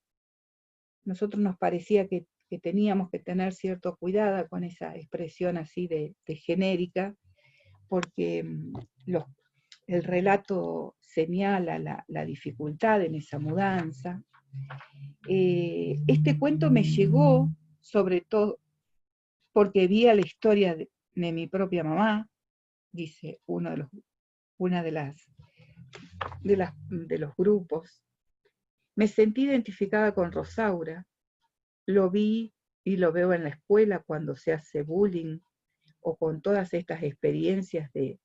S1: Nosotros nos parecía que teníamos que tener cierto cuidado con esa expresión así de genérica, porque el relato señala la dificultad en esa mudanza. Este cuento me llegó, sobre todo, porque vi la historia de mi propia mamá, dice una de los grupos. Me sentí identificada con Rosaura, lo vi y lo veo en la escuela cuando se hace bullying, o con todas estas experiencias de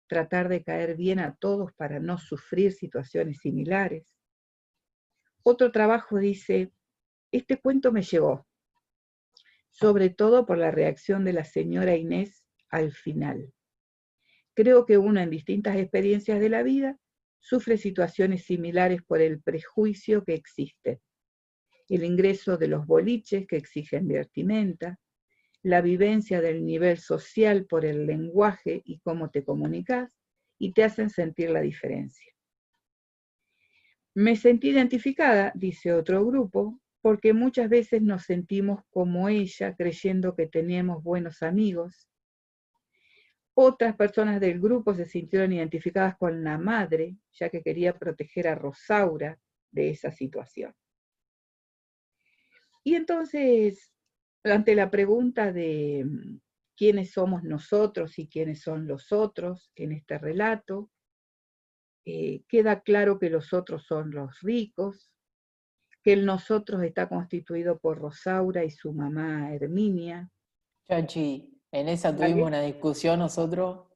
S1: tratar de caer bien a todos para no sufrir situaciones similares. Otro trabajo dice, este cuento me llegó, sobre todo por la reacción de la señora Inés al final. Creo que uno en distintas experiencias de la vida sufre situaciones similares por el prejuicio que existe. El ingreso de los boliches que exigen vestimenta, la vivencia del nivel social por el lenguaje y cómo te comunicas, y te hacen sentir la diferencia. Me sentí identificada, dice otro grupo, porque muchas veces nos sentimos como ella, creyendo que teníamos buenos amigos. Otras personas del grupo se sintieron identificadas con la madre, ya que quería proteger a Rosaura de esa situación. Y entonces, ante la pregunta de quiénes somos nosotros y quiénes son los otros en este relato, queda claro que los otros son los ricos, que el nosotros está constituido por Rosaura y su mamá Herminia.
S3: Chachi, en esa
S1: ¿Vale?
S3: tuvimos una discusión nosotros.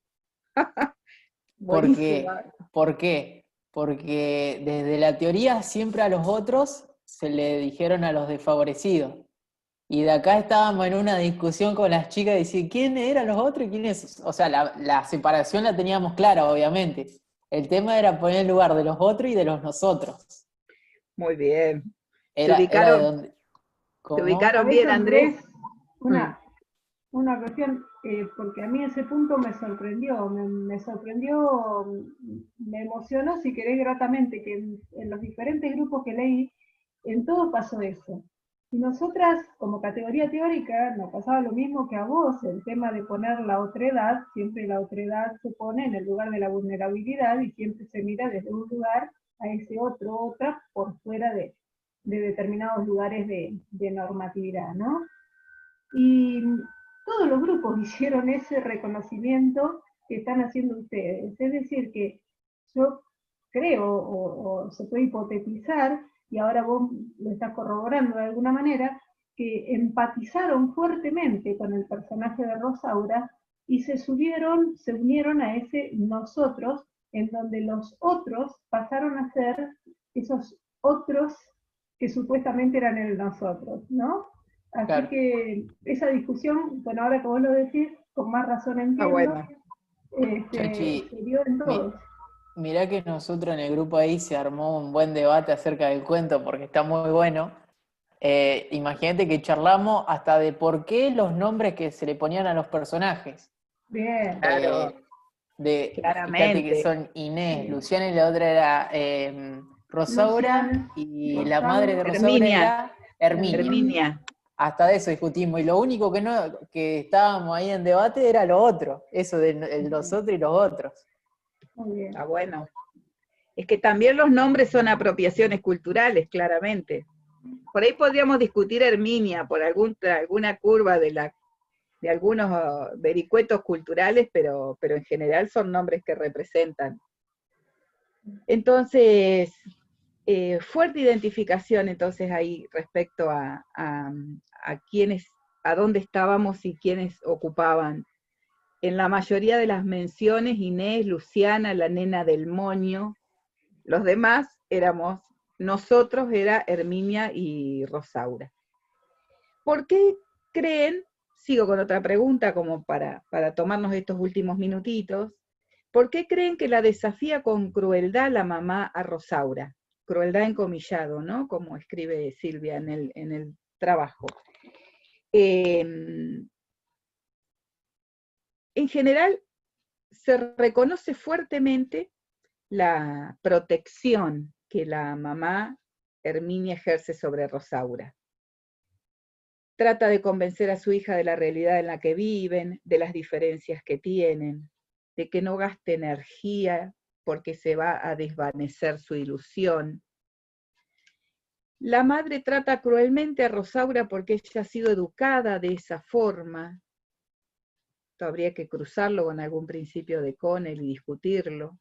S1: Buenísima.
S3: ¿Por qué? Porque desde la teoría siempre a los otros se le dijeron a los desfavorecidos. Y de acá estábamos en una discusión con las chicas y decían, ¿quién eran los otros y quiénes? O sea, la separación la teníamos clara, obviamente. El tema era poner el lugar de los otros y de los nosotros.
S1: Muy bien.
S3: Era de donde...
S1: ¿Se
S3: ¿Cómo?
S1: ubicaron
S2: ¿Sabés,
S1: bien, Andrés?
S2: Una cuestión, porque a mí ese punto me sorprendió, me emocionó, si querés, gratamente, que en los diferentes grupos que leí, en todo pasó eso. Y nosotras, como categoría teórica, nos pasaba lo mismo que a vos, el tema de poner la otredad, siempre la otredad se pone en el lugar de la vulnerabilidad y siempre se mira desde un lugar a ese otra, por fuera de determinados lugares de normatividad, ¿no? Y todos los grupos hicieron ese reconocimiento que están haciendo ustedes. Es decir, que yo creo, o se puede hipotetizar, y ahora vos lo estás corroborando de alguna manera, que empatizaron fuertemente con el personaje de Rosaura y se unieron a ese nosotros, en donde los otros pasaron a ser esos otros que supuestamente eran el nosotros, ¿no? Así
S3: Claro.
S2: que esa discusión, bueno, ahora que vos lo decís, con más razón entiendo,
S1: bueno.
S3: Chochi,
S2: se dio en
S3: mi-
S2: todos.
S3: mirá que nosotros en el grupo ahí se armó un buen debate acerca del cuento porque está muy bueno. Imagínate que charlamos hasta de por qué los nombres que se le ponían a los personajes.
S2: Bien.
S1: Claro,
S3: Fíjate que
S1: claramente.
S3: son Inés,
S2: Sí.
S3: Luciana y la otra era Rosaura,
S2: Luciana,
S3: y la madre de
S2: Rosaura,
S3: Rosaura
S1: Herminia,
S3: era Herminia.
S1: Herminia.
S3: Hasta de eso discutimos. Y lo único que no, que estábamos ahí en debate era lo otro, eso de los otros y los otros.
S2: muy bien.
S1: Está bueno. Es que también los nombres son apropiaciones culturales, claramente. Por ahí podríamos discutir Herminia por alguna curva de algunos vericuetos culturales, pero en general son nombres que representan. Entonces, fuerte identificación entonces ahí respecto a quiénes, a dónde estábamos y quiénes ocupaban. En la mayoría de las menciones, Inés, Luciana, la nena del moño, los demás éramos, nosotros era Herminia y Rosaura. ¿Por qué creen, sigo con otra pregunta como para tomarnos estos últimos minutitos, ¿por qué creen que la desafía con crueldad la mamá a Rosaura? Crueldad encomillado, ¿no? Como escribe Silvia en el trabajo. En general, se reconoce fuertemente la protección que la mamá Herminia ejerce sobre Rosaura. Trata de convencer a su hija de la realidad en la que viven, de las diferencias que tienen, de que no gaste energía porque se va a desvanecer su ilusión. La madre trata cruelmente a Rosaura porque ella ha sido educada de esa forma. Esto habría que cruzarlo con algún principio de Connell y discutirlo.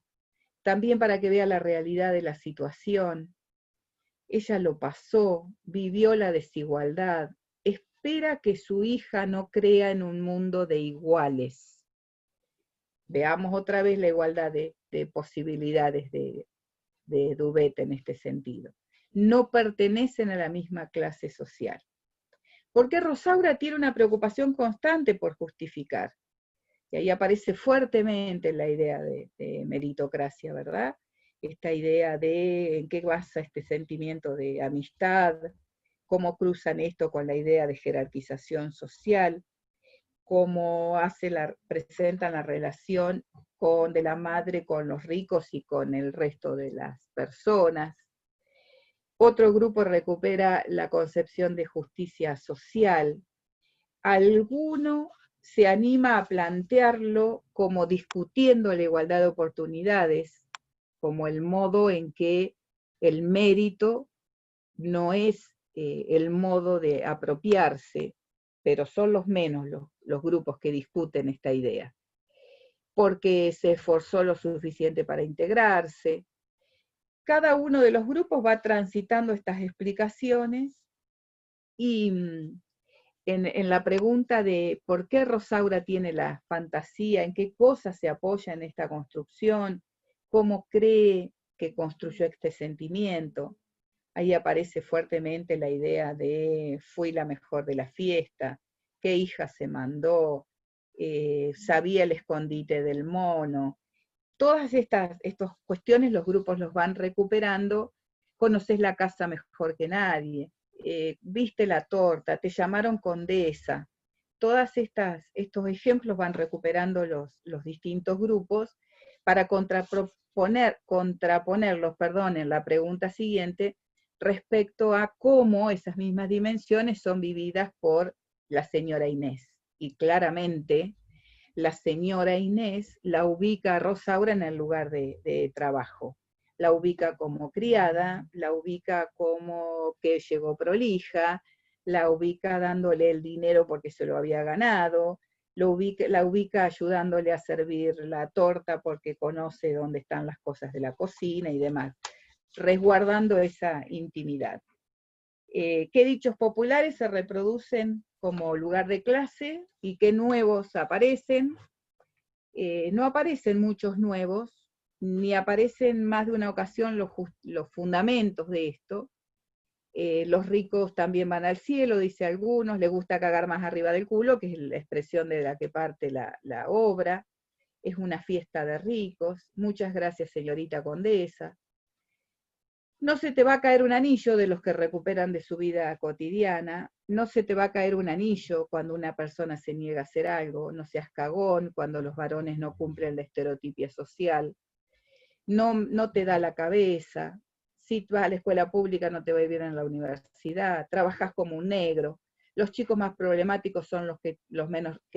S1: También para que vea la realidad de la situación. Ella lo pasó, vivió la desigualdad, espera que su hija no crea en un mundo de iguales. Veamos otra vez la igualdad de posibilidades de Dubet en este sentido. No pertenecen a la misma clase social. Porque Rosaura tiene una preocupación constante por justificar. Y ahí aparece fuertemente la idea de meritocracia, ¿verdad? Esta idea de en qué basa este sentimiento de amistad, cómo cruzan esto con la idea de jerarquización social, cómo presentan la relación de la madre con los ricos y con el resto de las personas. Otro grupo recupera la concepción de justicia social. Alguno se anima a plantearlo como discutiendo la igualdad de oportunidades, como el modo en que el mérito no es el modo de apropiarse, pero son los menos los grupos que discuten esta idea, porque se esforzó lo suficiente para integrarse. Cada uno de los grupos va transitando estas explicaciones y en la pregunta de por qué Rosaura tiene la fantasía, en qué cosas se apoya en esta construcción, cómo cree que construyó este sentimiento. Ahí aparece fuertemente la idea de fui la mejor de la fiesta, qué hija se mandó, sabía el escondite del mono. Todas estas cuestiones los grupos los van recuperando, conoces la casa mejor que nadie, viste la torta, te llamaron condesa. Todos estos ejemplos van recuperando los distintos grupos para contraponerlos, en la pregunta siguiente, respecto a cómo esas mismas dimensiones son vividas por la señora Inés. Y claramente la señora Inés la ubica a Rosaura en el lugar de trabajo. La ubica como criada, la ubica como que llegó prolija, la ubica dándole el dinero porque se lo había ganado, la ubica ayudándole a servir la torta porque conoce dónde están las cosas de la cocina y demás, resguardando esa intimidad. ¿Qué dichos populares se reproducen como lugar de clase y qué nuevos aparecen? No aparecen muchos nuevos, ni aparecen más de una ocasión los fundamentos de esto. Los ricos también van al cielo, dice algunos, les gusta cagar más arriba del culo, que es la expresión de la que parte la obra. Es una fiesta de ricos. Muchas gracias, señorita condesa. No se te va a caer un anillo de los que recuperan de su vida cotidiana, no se te va a caer un anillo cuando una persona se niega a hacer algo, no seas cagón cuando los varones no cumplen la estereotipia social, no te da la cabeza, si vas a la escuela pública no te va a ir bien en la universidad, trabajas como un negro, los chicos más problemáticos son los que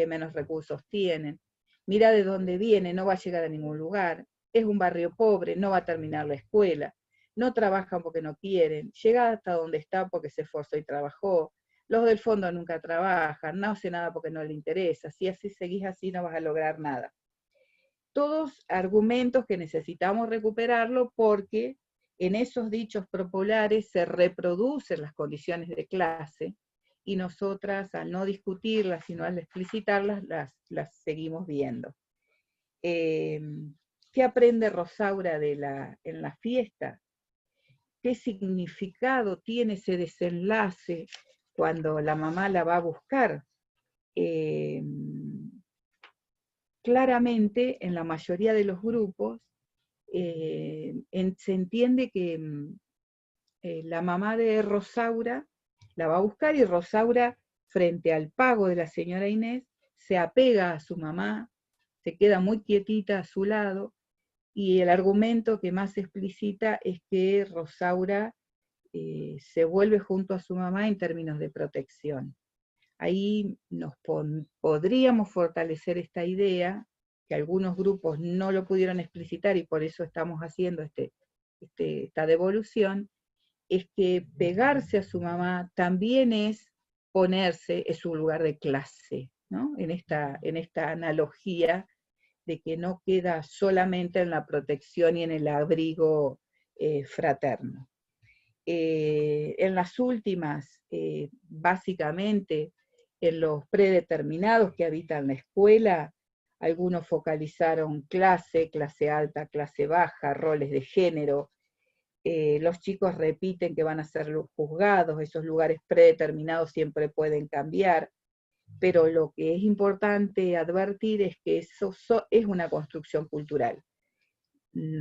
S1: menos recursos tienen, mira de dónde viene, no va a llegar a ningún lugar, es un barrio pobre, no va a terminar la escuela, no trabajan porque no quieren, llega hasta donde está porque se esforzó y trabajó, los del fondo nunca trabajan, no hace nada porque no le interesa, si así seguís así no vas a lograr nada. Todos argumentos que necesitamos recuperarlo porque en esos dichos populares se reproducen las condiciones de clase y nosotras al no discutirlas sino al explicitarlas las seguimos viendo. ¿Qué aprende Rosaura en la fiesta? ¿Qué significado tiene ese desenlace cuando la mamá la va a buscar? Claramente, en la mayoría de los grupos, se entiende que la mamá de Rosaura la va a buscar y Rosaura, frente al pago de la señora Inés, se apega a su mamá, se queda muy quietita a su lado, y el argumento que más explicita es que Rosaura se vuelve junto a su mamá en términos de protección. Ahí podríamos fortalecer esta idea, que algunos grupos no lo pudieron explicitar y por eso estamos haciendo esta devolución, es que pegarse a su mamá también es ponerse en su lugar de clase, ¿no? En esta analogía de que no queda solamente en la protección y en el abrigo fraterno. En las últimas, básicamente, en los predeterminados que habitan la escuela, algunos focalizaron clase alta, clase baja, roles de género. Los chicos repiten que van a ser juzgados, esos lugares predeterminados siempre pueden cambiar, pero lo que es importante advertir es que eso es una construcción cultural.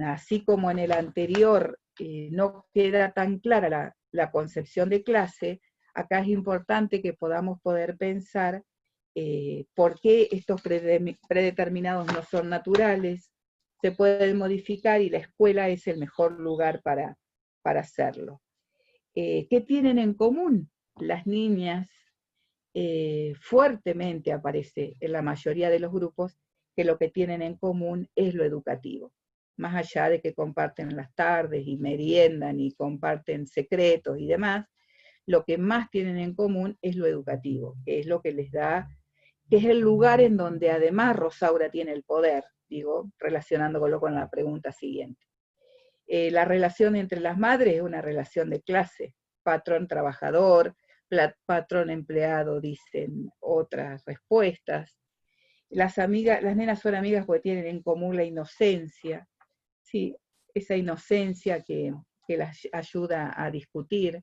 S1: Así como en el anterior no queda tan clara la concepción de clase, acá es importante que podamos poder pensar por qué estos predeterminados no son naturales, se pueden modificar y la escuela es el mejor lugar para hacerlo. ¿Qué tienen en común? Las niñas fuertemente aparece en la mayoría de los grupos que lo que tienen en común es lo educativo. Más allá de que comparten las tardes y meriendan y comparten secretos y demás, lo que más tienen en común es lo educativo, que es lo que les da, que es el lugar en donde además Rosaura tiene el poder, digo, relacionándolo con la pregunta siguiente. La relación entre las madres es una relación de clase, patrón-trabajador, patrón-empleado, dicen otras respuestas. Las nenas son amigas porque tienen en común la inocencia, ¿sí? Esa inocencia que las ayuda a discutir.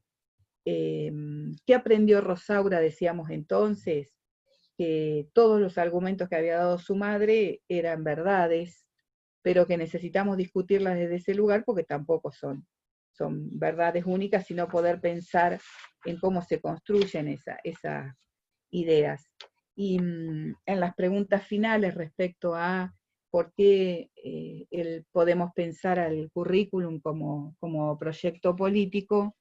S1: ¿Qué aprendió Rosaura? Decíamos entonces que todos los argumentos que había dado su madre eran verdades, pero que necesitamos discutirlas desde ese lugar porque tampoco son verdades únicas, sino poder pensar en cómo se construyen esas ideas. Y en las preguntas finales respecto a por qué podemos pensar al currículum como proyecto político,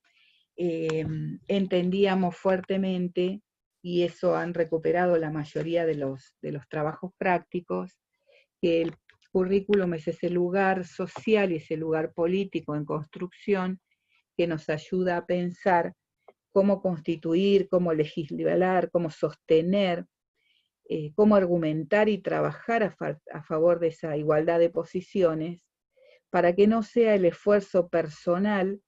S1: entendíamos fuertemente, y eso han recuperado la mayoría de los trabajos prácticos, que el currículum es ese lugar social y ese lugar político en construcción que nos ayuda a pensar cómo constituir, cómo legislar, cómo sostener, cómo argumentar y trabajar a favor de esa igualdad de posiciones, para que no sea el esfuerzo personal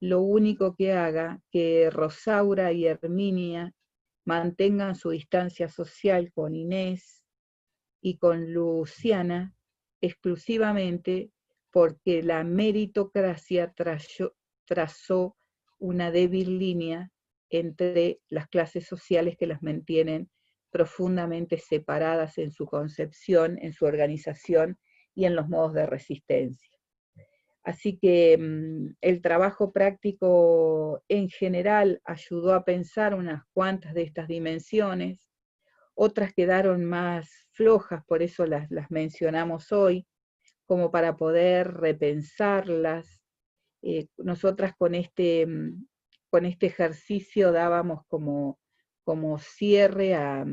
S1: lo único que haga que Rosaura y Herminia mantengan su distancia social con Inés y con Luciana exclusivamente porque la meritocracia trazó una débil línea entre las clases sociales que las mantienen profundamente separadas en su concepción, en su organización y en los modos de resistencia. Así que el trabajo práctico en general ayudó a pensar unas cuantas de estas dimensiones, otras quedaron más flojas, por eso las mencionamos hoy, como para poder repensarlas. Nosotras con este ejercicio dábamos como cierre a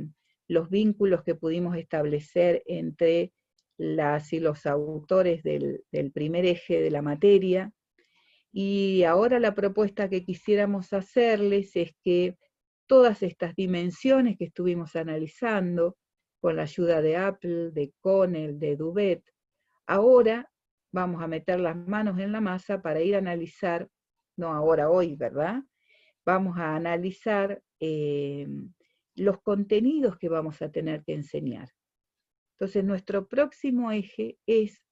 S1: los vínculos que pudimos establecer entre las y los autores del primer eje de la materia, y ahora la propuesta que quisiéramos hacerles es que todas estas dimensiones que estuvimos analizando, con la ayuda de Apple, de Connell, de Duvet, ahora vamos a meter las manos en la masa para ir a analizar, no ahora, hoy, ¿verdad? Vamos a analizar los contenidos que vamos a tener que enseñar. Entonces, nuestro próximo eje es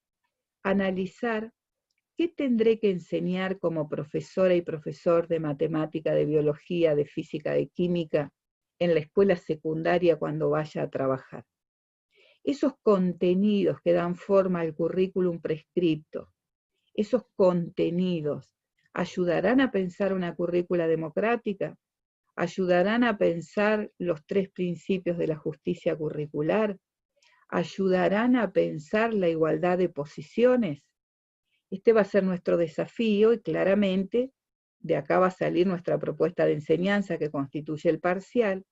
S1: analizar qué tendré que enseñar como profesora y profesor de matemática, de biología, de física, de química, en la escuela secundaria cuando vaya a trabajar. Esos contenidos que dan forma al currículum prescripto, esos contenidos, ¿ayudarán a pensar una currícula democrática? ¿Ayudarán a pensar los 3 principios de la justicia curricular? ¿Ayudarán a pensar la igualdad de posiciones? Este va a ser nuestro desafío y claramente de acá va a salir nuestra propuesta de enseñanza que constituye el parcial,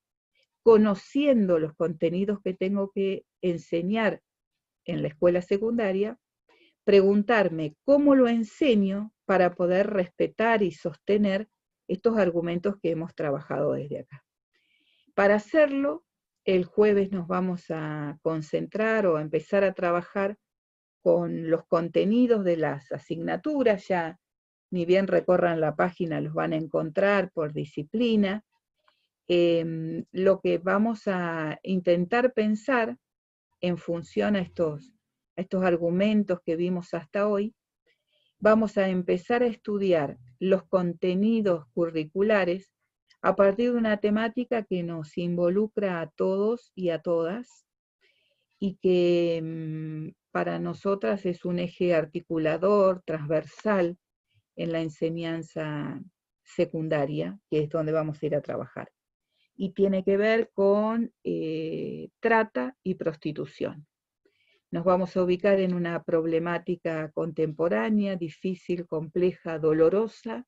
S1: conociendo los contenidos que tengo que enseñar en la escuela secundaria, preguntarme cómo lo enseño para poder respetar y sostener estos argumentos que hemos trabajado desde acá. Para hacerlo, el jueves nos vamos a concentrar o a empezar a trabajar con los contenidos de las asignaturas, ya ni bien recorran la página los van a encontrar por disciplina. Lo que vamos a intentar pensar en función a estos argumentos que vimos hasta hoy, vamos a empezar a estudiar los contenidos curriculares a partir de una temática que nos involucra a todos y a todas, y que para nosotras es un eje articulador, transversal, en la enseñanza secundaria, que es donde vamos a ir a trabajar. Y tiene que ver con trata y prostitución. Nos vamos a ubicar en una problemática contemporánea, difícil, compleja, dolorosa,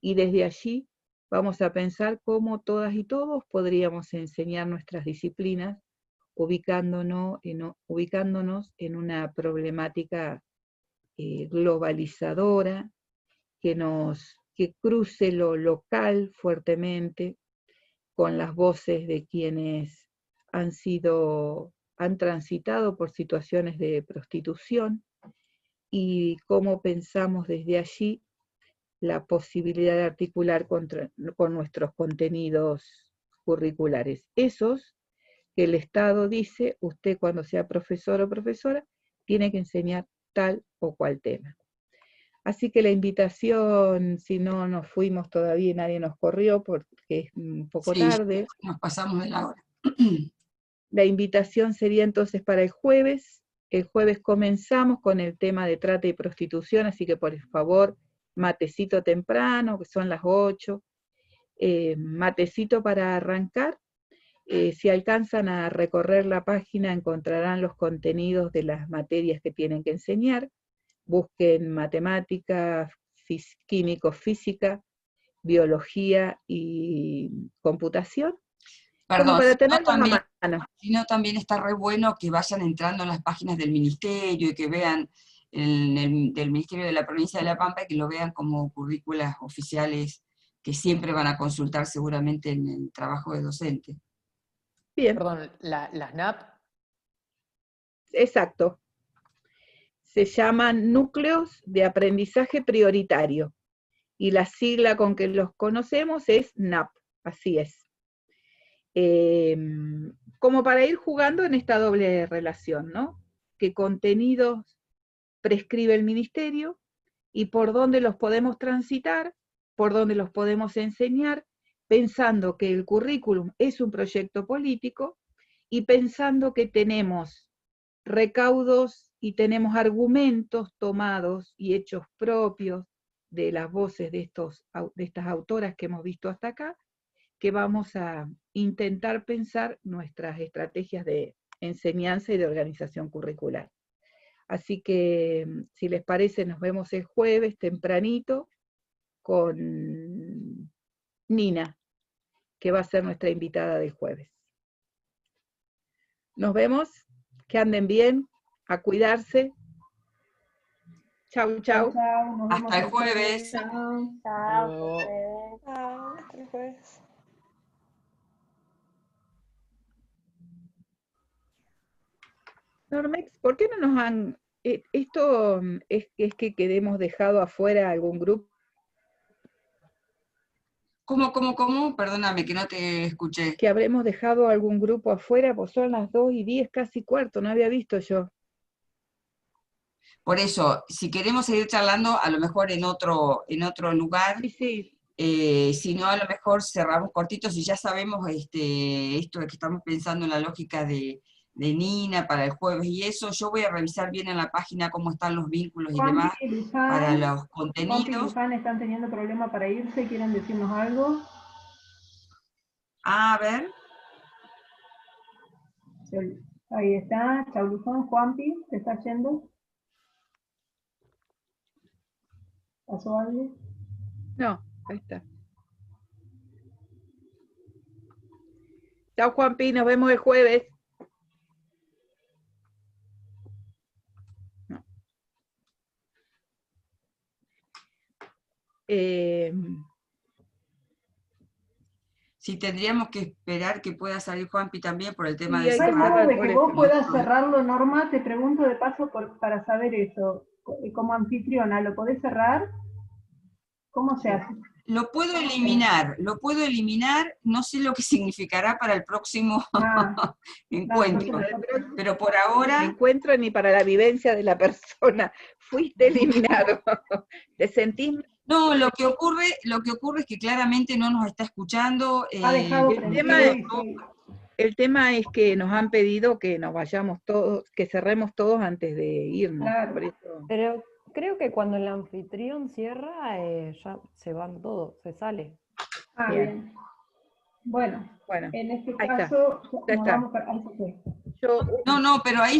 S1: y desde allí vamos a pensar cómo todas y todos podríamos enseñar nuestras disciplinas, ubicándonos en una problemática globalizadora, que cruce lo local fuertemente con las voces de quienes han transitado por situaciones de prostitución, y cómo pensamos desde allí la posibilidad de articular con nuestros contenidos curriculares. Esos que el Estado dice, usted cuando sea profesor o profesora, tiene que enseñar tal o cual tema. Así que la invitación, si no nos fuimos todavía y nadie nos corrió porque es un poco tarde.
S5: Nos pasamos de la hora.
S1: La invitación sería entonces para el jueves. El jueves comenzamos con el tema de trata y prostitución, así que por favor, matecito temprano, que son las 8. Matecito para arrancar. Si alcanzan a recorrer la página, encontrarán los contenidos de las materias que tienen que enseñar. Busquen matemática, químico, física, biología y computación, como
S5: Perdón,
S1: para
S5: sino
S1: tenerlos a
S5: también,
S1: mano.
S5: sino también está re bueno que vayan entrando en las páginas del ministerio y que vean del Ministerio de la Provincia de La Pampa y que lo vean como currículas oficiales que siempre van a consultar seguramente en el trabajo de docente.
S1: Bien,
S3: Perdón, las NAP.
S1: exacto. Se llaman núcleos de aprendizaje prioritario, y la sigla con que los conocemos es NAP, así es. Como para ir jugando en esta doble relación, ¿no? ¿Qué contenidos prescribe el ministerio y por dónde los podemos transitar, por dónde los podemos enseñar, pensando que el currículum es un proyecto político y pensando que tenemos recaudos y tenemos argumentos tomados y hechos propios de las voces de estas autoras que hemos visto hasta acá, que vamos a intentar pensar nuestras estrategias de enseñanza y de organización curricular. Así que, si les parece, nos vemos el jueves tempranito con Nina, que va a ser nuestra invitada del jueves. Nos vemos, que anden bien, a cuidarse. Chau, chau.
S2: Chau, nos vemos
S5: Hasta el jueves.
S2: Chau.
S3: Luego.
S6: Chao, hasta el jueves.
S1: Normex, ¿por qué no nos han... esto es que quedemos dejado afuera algún grupo?
S5: ¿Cómo? Perdóname, que no te escuché.
S1: Que habremos dejado algún grupo afuera, pues son las 2:10, casi cuarto, no había visto yo.
S5: Por eso, si queremos seguir charlando, a lo mejor en otro lugar,
S1: Sí, sí.
S5: si no, a lo mejor cerramos cortitos y ya sabemos esto de que estamos pensando en la lógica de Nina para el jueves y eso. Yo voy a revisar bien en la página cómo están los vínculos y demás para los
S2: Juanpi y
S5: contenidos.
S2: Luján están teniendo problemas para irse, ¿quieren decirnos algo?
S5: A ver.
S2: Ahí está, chau Luján, Juanpi, ¿te está yendo? ¿Pasó algo?
S1: No, ahí está. Chao, Juanpi, nos vemos el jueves. No.
S5: Sí, tendríamos que esperar que pueda salir Juanpi también por el tema
S1: Sí,
S5: de
S1: hay que
S2: No hay
S5: cerrar.
S2: modo de
S1: por
S2: que
S1: eso.
S2: vos puedas cerrarlo, Norma, te pregunto de paso para saber eso. Como anfitriona, ¿lo podés cerrar? ¿Cómo se hace?
S5: Lo puedo eliminar, no sé lo que significará para el próximo
S2: Ah,
S5: encuentro,
S2: no,
S5: pero por ahora...
S1: Encuentro ni para la vivencia de la persona. Fuiste eliminado. ¿Te sentís?
S5: No, lo que ocurre es que claramente no nos está escuchando.
S2: ha dejado
S1: el tema
S2: prendido y
S1: El tema es que nos han pedido que nos vayamos todos, que cerremos todos antes de irnos.
S2: Claro.
S1: Por eso.
S6: Pero creo que cuando el anfitrión cierra, ya se van todos, se sale.
S2: Ah,
S1: Bien.
S2: bien. Bueno,
S1: Bueno,
S2: en este
S1: ahí está,
S2: caso,
S1: ya
S2: nos
S1: está.
S2: vamos para... ahí se fue.
S1: Yo,
S5: No, pero ahí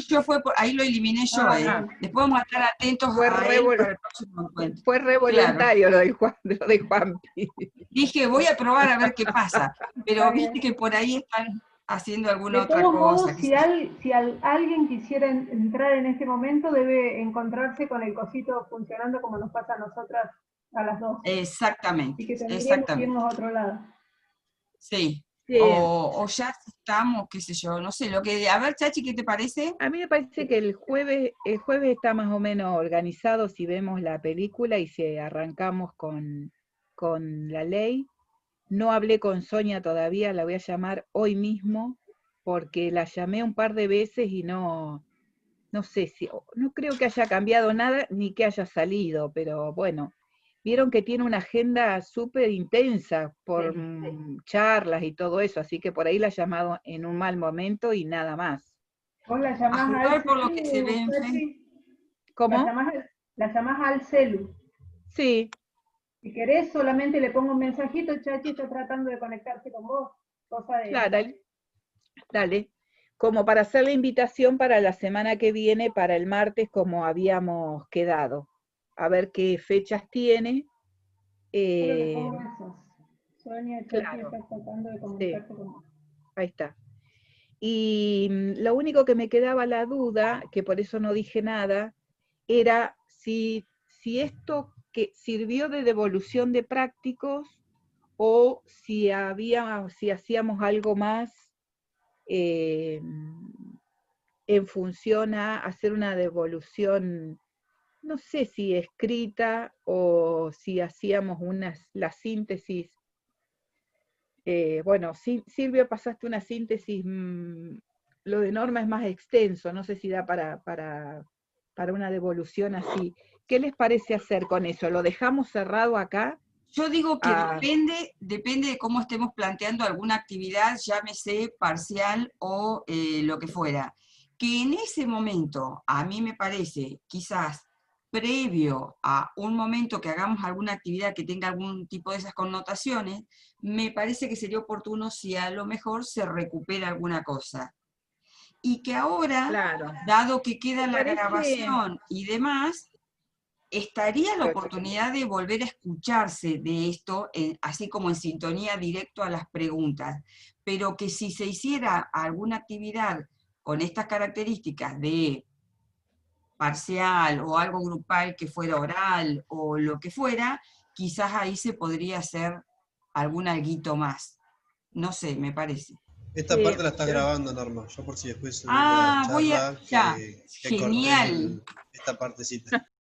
S5: ahí lo eliminé yo.
S2: Ah, bien.
S5: Después vamos a estar atentos
S1: Fue
S5: a él para el próximo encuentro.
S1: fue re voluntario lo de Juanpi.
S5: Dije, voy a probar a ver qué pasa, pero
S2: Está
S5: viste
S2: bien.
S5: que por ahí están haciendo alguna
S2: De
S5: otra
S2: todos modos,
S5: cosa.
S2: si alguien quisiera entrar en este momento, debe encontrarse con el cosito funcionando como nos pasa a nosotras a las 2.
S5: Exactamente,
S2: Así que tendríamos que
S5: exactamente.
S2: irnos a otro lado.
S5: Sí.
S1: Bien.
S5: O ya estamos, qué sé yo, no sé, a ver, Chachi, ¿qué te parece?
S1: A mí me parece que el jueves está más o menos organizado si vemos la película y si arrancamos con la ley. No hablé con Sonia todavía, la voy a llamar hoy mismo, porque la llamé un par de veces y no sé no creo que haya cambiado nada ni que haya salido, pero bueno, vieron que tiene una agenda súper intensa por charlas y todo eso, así que por ahí la he llamado en un mal momento y nada más.
S2: Vos la
S5: A
S2: llamás
S5: jugar
S2: al
S5: por lo que se ve en
S2: Chachi,
S5: Facebook.
S1: ¿Cómo?
S2: la llamás al celu.
S1: Sí,
S2: Si querés, solamente le pongo un mensajito, Chachi está tratando de conectarse con vos. Cosa de...
S1: claro, dale. Como para hacer la invitación para la semana que viene, para el martes, como habíamos quedado. A ver qué fechas tiene
S2: Creo que
S1: Eh,
S2: pongo esos. Sonia Chachi
S1: claro,
S2: está tratando de
S1: sí,
S2: comunicarse con vos.
S1: ahí está. Y lo único que me quedaba la duda, que por eso no dije nada, era si esto que sirvió de devolución de prácticos o si hacíamos algo más eh, en función a hacer una devolución, no sé si escrita o si hacíamos la síntesis. Bueno, Silvia, pasaste una síntesis, lo de Norma es más extenso, no sé si da para una devolución así. ¿Qué les parece hacer con eso? ¿Lo dejamos cerrado acá?
S5: Yo digo que
S1: Ah,
S5: depende de cómo estemos planteando alguna actividad, llámese parcial o lo que fuera. Que en ese momento, a mí me parece, quizás previo a un momento que hagamos alguna actividad que tenga algún tipo de esas connotaciones, me parece que sería oportuno si a lo mejor se recupera alguna cosa. Y que ahora,
S1: claro.
S5: dado que queda
S1: ¿Te
S5: la
S1: parece?
S5: grabación y demás, estaría la
S1: Claro,
S5: oportunidad de volver a escucharse de esto, así como en sintonía directo a las preguntas, pero que si se hiciera alguna actividad con estas características de parcial o algo grupal que fuera oral o lo que fuera, quizás ahí se podría hacer algún alguito más. No sé, me parece.
S7: Esta
S1: sí,
S7: parte la estás grabando, Norma, yo por si después subís la
S5: Ah,
S7: charla
S5: ya,
S7: que corté
S5: genial.
S7: esta partecita.